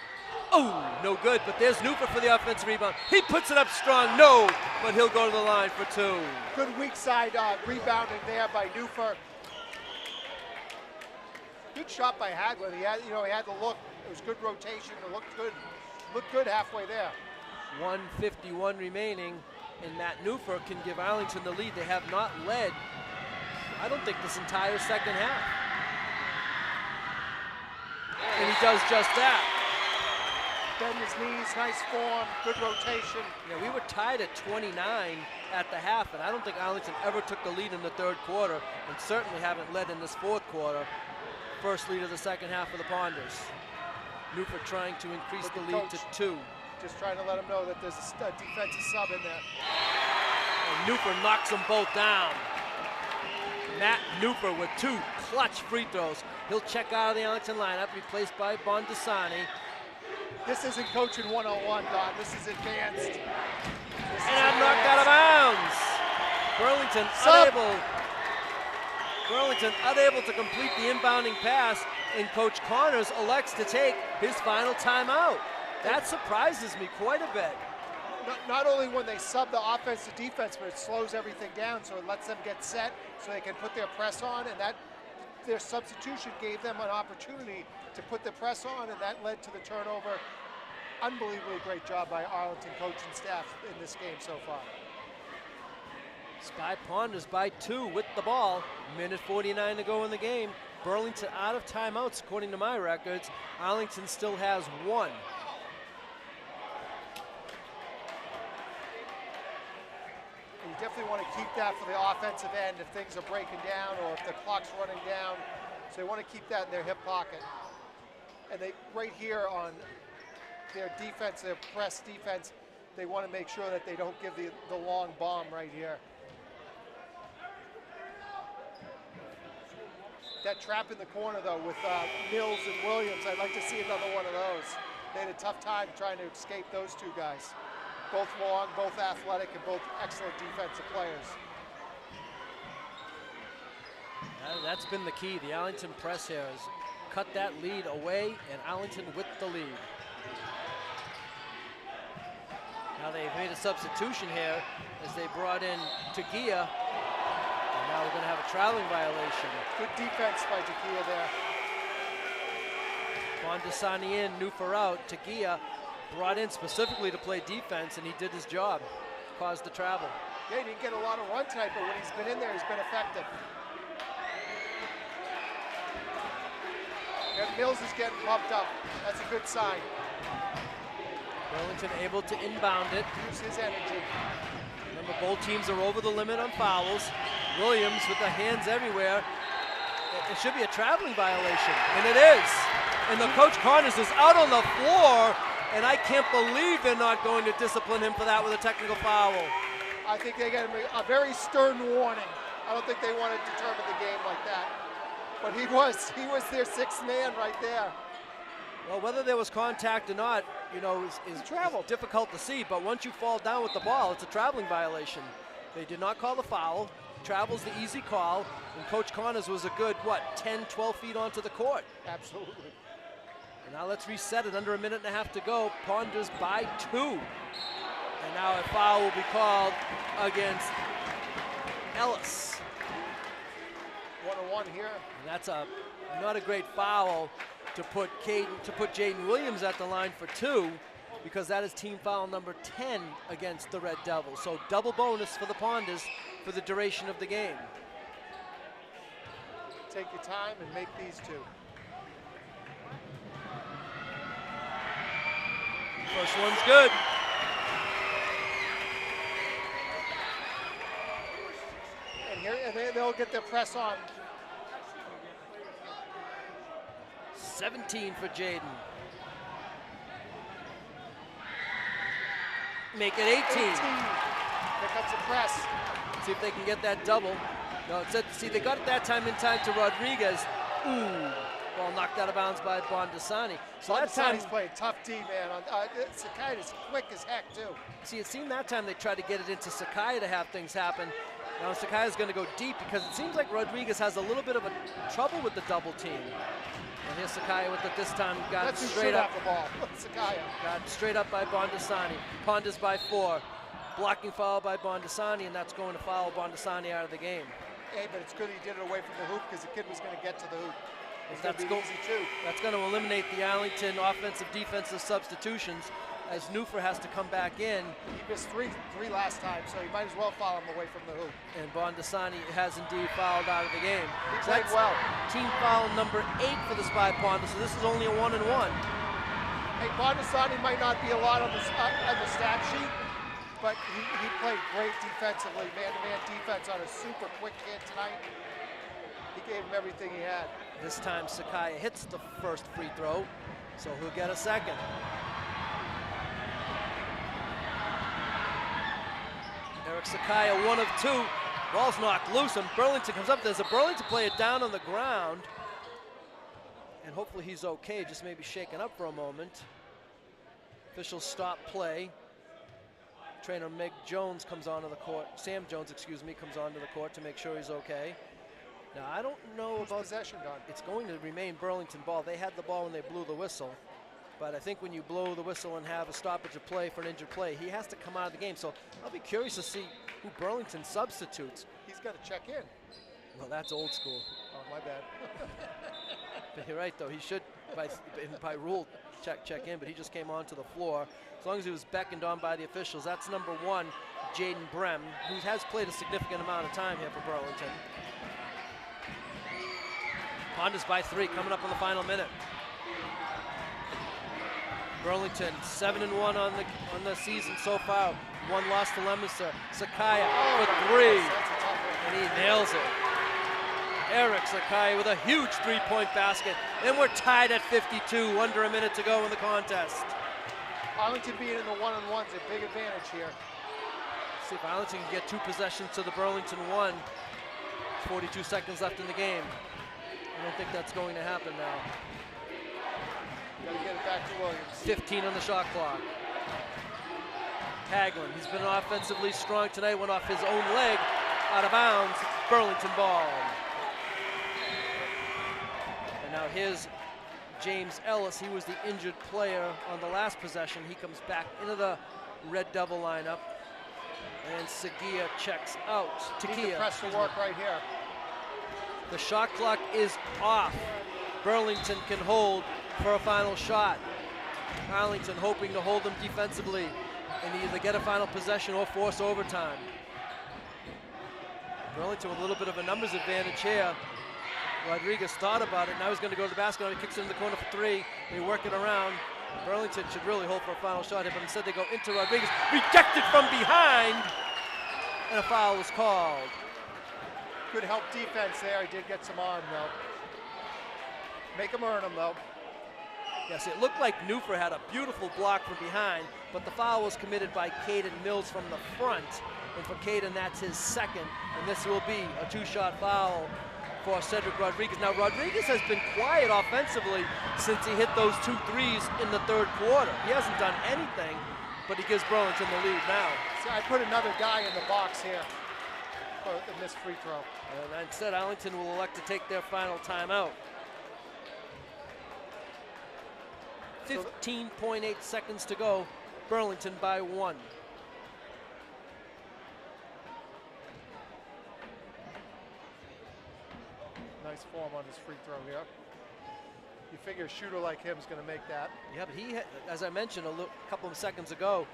Oh, no good, but there's Newfer for the offensive rebound. He puts it up strong, no, but he'll go to the line for 2. Good weak side rebounding there by Newfer. Good shot by Haglund. He had the look. It was good rotation. It looked good halfway there. 1:51 remaining, and Matt Newfer can give Arlington the lead. They have not led, I don't think, this entire second half. And he does just that. Bend his knees, nice form, good rotation. Yeah, we were tied at 29 at the half, and I don't think Arlington ever took the lead in the 3rd quarter, and certainly haven't led in this 4th quarter. First lead of the second half of the Ponders. Newfer trying to increase the lead to 2. Just trying to let him know that there's a defensive sub in there. And Newfer knocks them both down. Matt Newfer with 2 clutch free throws. He'll check out of the Arlington lineup, replaced by Bondasani. This isn't coaching 101, Don. This is advanced. And knocked out of bounds. Burlington unable to complete the inbounding pass, and Coach Connors elects to take his final timeout. That surprises me quite a bit. Not only when they sub the offense to defense, but it slows everything down, so it lets them get set so they can put their press on, and that their substitution gave them an opportunity to put the press on, and that led to the turnover. Unbelievably great job by Arlington coaching staff in this game so far. Spy Ponders by 2 with the ball. Minute 49 to go in the game. Burlington out of timeouts, according to my records. Arlington still has 1. You definitely want to keep that for the offensive end if things are breaking down or if the clock's running down. So they want to keep that in their hip pocket. And they, right here on their defense, their press defense, they want to make sure that they don't give the long bomb right here. That trap in the corner, though, with Mills and Williams, I'd like to see another one of those. They had a tough time trying to escape those 2 guys. Both long, both athletic, and both excellent defensive players. That's been the key. The Arlington press here has cut that lead away, and Arlington with the lead. Now they've made a substitution here as they brought in Tagia. And now we're going to have a traveling violation. Good defense by Tagia there. Bondasani in, Newfer out. Tagia brought in specifically to play defense, and he did his job. Caused the travel. Yeah, he didn't get a lot of run tonight, but when he's been in there, he's been effective. And Mills is getting pumped up. That's a good sign. Burlington able to inbound it. Use his energy. Remember, both teams are over the limit on fouls. Williams with the hands everywhere. It should be a traveling violation, and it is. And the coach Connors is out on the floor, and I can't believe they're not going to discipline him for that with a technical foul. I think they got him a very stern warning. I don't think they want to determine the game like that. But he was their sixth man right there. Well, whether there was contact or not, you know, is difficult to see. But once you fall down with the ball, it's a traveling violation. They did not call the foul. Travel's the easy call. And Coach Connors was a good, 10, 12 feet onto the court. Absolutely. And now let's reset it. Under a minute and a half to go. Ponders by 2. And now a foul will be called against Ellis. 1-on-1 here. And that's not a great foul to put Jaden Williams at the line for 2, because that is team foul number 10 against the Red Devils. So double bonus for the Ponders for the duration of the game. Take your time and make these 2. First one's good. And they'll get their press on. 17 for Jaden. Make it 18. 18. Here comes the press. See if they can get that double. No, see, they got it that time in time to Rodriguez. Ooh, ball knocked out of bounds by Bondasani. So that time he's playing tough D, man. Sakai is quick as heck, too. See, it seemed that time they tried to get it into Sakai to have things happen. Now Sakai is going to go deep because it seems like Rodriguez has a little bit of a trouble with the double team. And here's Sakai with it this time. Got straight up. The ball. Sakai. Got straight up by Bondasani. Ponders by 4. Blocking foul by Bondasani, and that's going to foul Bondasani out of the game. Hey, but it's good he did it away from the hoop because the kid was going to get to the hoop. That's going to eliminate the Arlington offensive defensive substitutions as Newfer has to come back in. He missed three last time, so you might as well foul him away from the hoop. And Bondasani has indeed fouled out of the game. He played well. Team foul number 8 for the Spy Ponders, so this is only a 1-and-1. Hey, Bondasani might not be a lot on the stat sheet, but he played great defensively, man-to-man defense on a super quick kid tonight. He gave him everything he had. This time Sakai hits the first free throw, so he'll get a second. Eric Sakai, 1 of 2. Ball's knocked loose, and Burlington comes up. There's a Burlington player down on the ground. And hopefully he's okay, just maybe shaken up for a moment. Officials stop play. Trainer Meg Jones comes onto the court. Sam Jones, excuse me, comes onto the court to make sure he's okay. Now, I don't know about possession done. It's going to remain Burlington ball. They had the ball when they blew the whistle. But I think when you blow the whistle and have a stoppage of play for an injured play, he has to come out of the game. So I'll be curious to see who Burlington substitutes. He's got to check in. Well, that's old school. Oh, my bad. But you're right, though. He should, by rule, check in, but he just came onto the floor. As long as he was beckoned on by the officials. That's number 1, Jaden Brem, who has played a significant amount of time here for Burlington. Ponders by 3, coming up on the final minute. Burlington 7-1 on the season so far. 1 loss to Leominster. Sakai for 3, and he nails it. Eric Sakai with a huge 3-point basket, and we're tied at 52, under a minute to go in the contest. Arlington being in the 1-on-1 is a big advantage here. Let's see if Arlington can get 2 possessions to the Burlington 1. 42 seconds left in the game. I don't think that's going to happen now. Got to get it back to Williams. 15 on the shot clock. Hagelin, he's been offensively strong tonight, went off his own leg, out of bounds, Burlington ball. And now here's James Ellis. He was the injured player on the last possession. He comes back into the Red Devil lineup. And Sagia checks out. Need to press the work right here. The shot clock is off. Burlington can hold for a final shot. Arlington hoping to hold them defensively and either get a final possession or force overtime. Burlington with a little bit of a numbers advantage here. Rodriguez thought about it. Now he's going to go to the basket. He kicks it in the corner for three. They work it around. Burlington should really hold for a final shot here, but instead they go into Rodriguez. Rejected from behind, and a foul is called. Good help defense there. He did get some on, though. Make him earn them, though. Yes, it looked like Newfer had a beautiful block from behind, but the foul was committed by Caden Mills from the front. And for Caden, that's his second, and this will be a two-shot foul for Cedric Rodriguez. Now, Rodriguez has been quiet offensively since he hit those 2 threes in the third quarter. He hasn't done anything, but he gives Burlington the lead now. See, I put another guy in the box here for the missed free throw. And instead, Arlington will elect to take their final timeout. 15.8 seconds to go. Burlington by 1. Nice form on his free throw here. You figure a shooter like him is going to make that. Yeah, but he, as I mentioned a couple of seconds ago,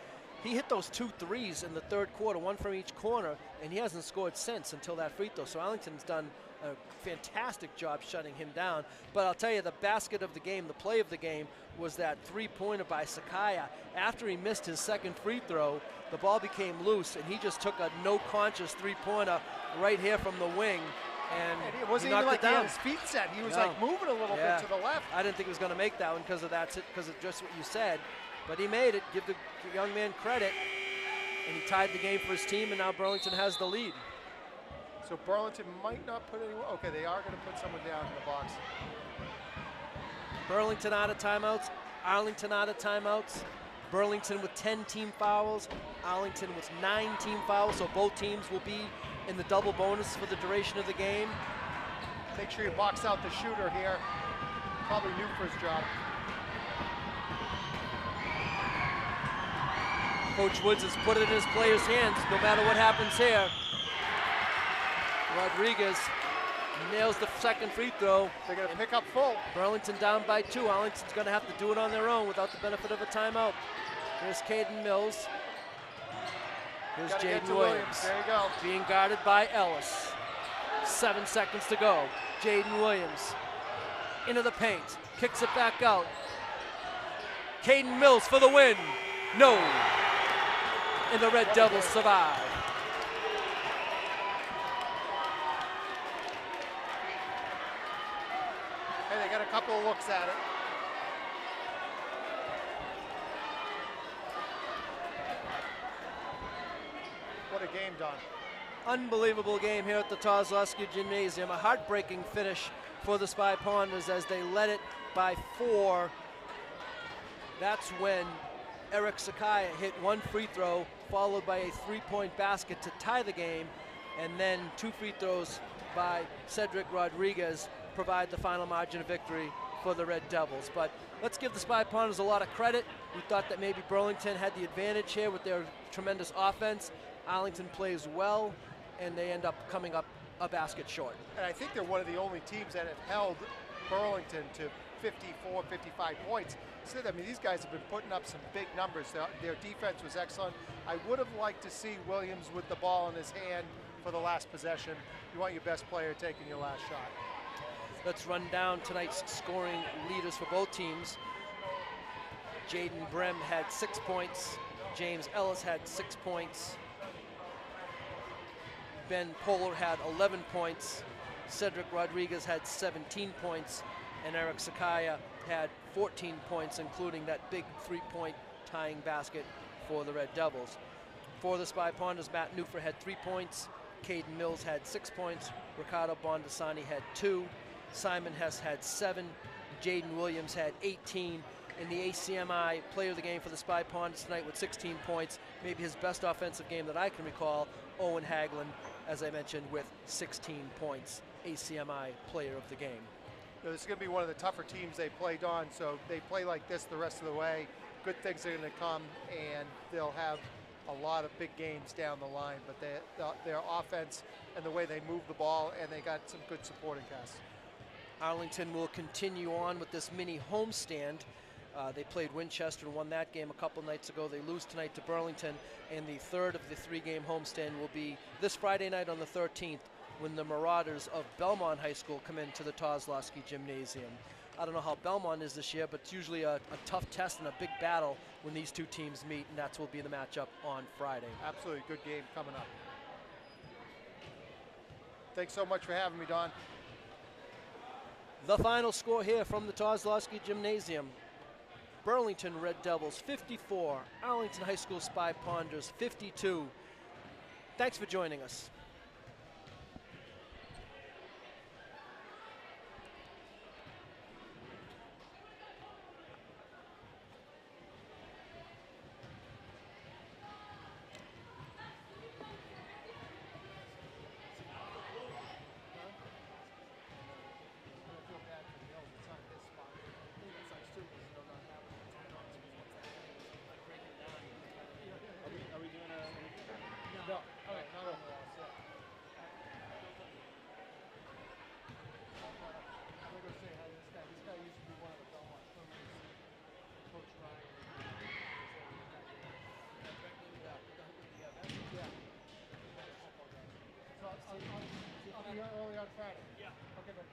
he hit those 2 threes in the third quarter, one from each corner, and he hasn't scored since until that free throw. So Arlington's done a fantastic job shutting him down. But I'll tell you, the basket of the game, the play of the game, was that three-pointer by Sakaya. After he missed his second free throw, the ball became loose, and he just took a no-conscious three-pointer right here from the wing. And it wasn't he even like knocked it he down. had his feet set. He was No. like moving a little bit to the left. I didn't think he was going to make that one because of that, because of just what you said. But he made it. Give the young man credit. And he tied the game for his team, and now Burlington has the lead. So Burlington might not put anyone. Okay, they are going to put someone down in the box. Burlington out of timeouts. Arlington out of timeouts. Burlington with 10 team fouls. Arlington with 9 team fouls. So both teams will be in the double bonus for the duration of the game. Make sure you box out the shooter here. Probably Newford's job. Coach Woods has put it in his players' hands no matter what happens here. Rodriguez nails the second free throw. They're going to pick up full. Burlington down by 2. Arlington's going to have to do it on their own without the benefit of a timeout. Here's Caden Mills. Here's Jaden Williams. There you go. Being guarded by Ellis. 7 seconds to go. Jaden Williams into the paint. Kicks it back out. Caden Mills for the win. No. And the Red Devils survive. Hey, they got a couple of looks at it. What a game, Don. Unbelievable game here at the Kozlowski Gymnasium. A heartbreaking finish for the Spy Ponders as they led it by 4. That's when Eric Sakaya hit 1 free throw, followed by a 3-point basket to tie the game, and then 2 free throws by Cedric Rodriguez provide the final margin of victory for the Red Devils. But let's give the Spy Ponders a lot of credit. We thought that maybe Burlington had the advantage here with their tremendous offense. Arlington plays well, and they end up coming up a basket short. And I think they're one of the only teams that have held Burlington to 54, 55 points. So, I mean, these guys have been putting up some big numbers. Their defense was excellent. I would have liked to see Williams with the ball in his hand for the last possession. You want your best player taking your last shot. Let's run down tonight's scoring leaders for both teams. Jaden Brem had 6 points. James Ellis had 6 points. Ben Polar had 11 points. Cedric Rodriguez had 17 points. And Eric Sakaya had 14 points, including that big 3-point tying basket for the Red Devils. For the Spy Ponders, Matt Newfer had 3 points. Caden Mills had 6 points. Ricardo Bondasani had 2. Simon Hess had 7. Jaden Williams had 18. in the ACMi player of the game for the Spy Ponders tonight with 16 points, maybe his best offensive game that I can recall. Owen Haglund, as I mentioned, with 16 points, ACMi player of the game. This is going to be one of the tougher teams they play, Don, so they play like this the rest of the way. Good things are going to come, and they'll have a lot of big games down the line, but their offense and the way they move the ball, and they got some good supporting cast. Arlington will continue on with this mini homestand. They played Winchester and won that game a couple nights ago. They lose tonight to Burlington, and the third of the three-game homestand will be this Friday night on the 13th when the Marauders of Belmont High School come into the Kozlowski Gymnasium. I don't know how Belmont is this year, but it's usually a tough test and a big battle when these two teams meet, and that will be the matchup on Friday. Absolutely, good game coming up. Thanks so much for having me, Don. The final score here from the Kozlowski Gymnasium. Burlington Red Devils 54, Arlington High School Spy Ponders 52. Thanks for joining us. I'll be here early on Friday. Yeah. Okay, but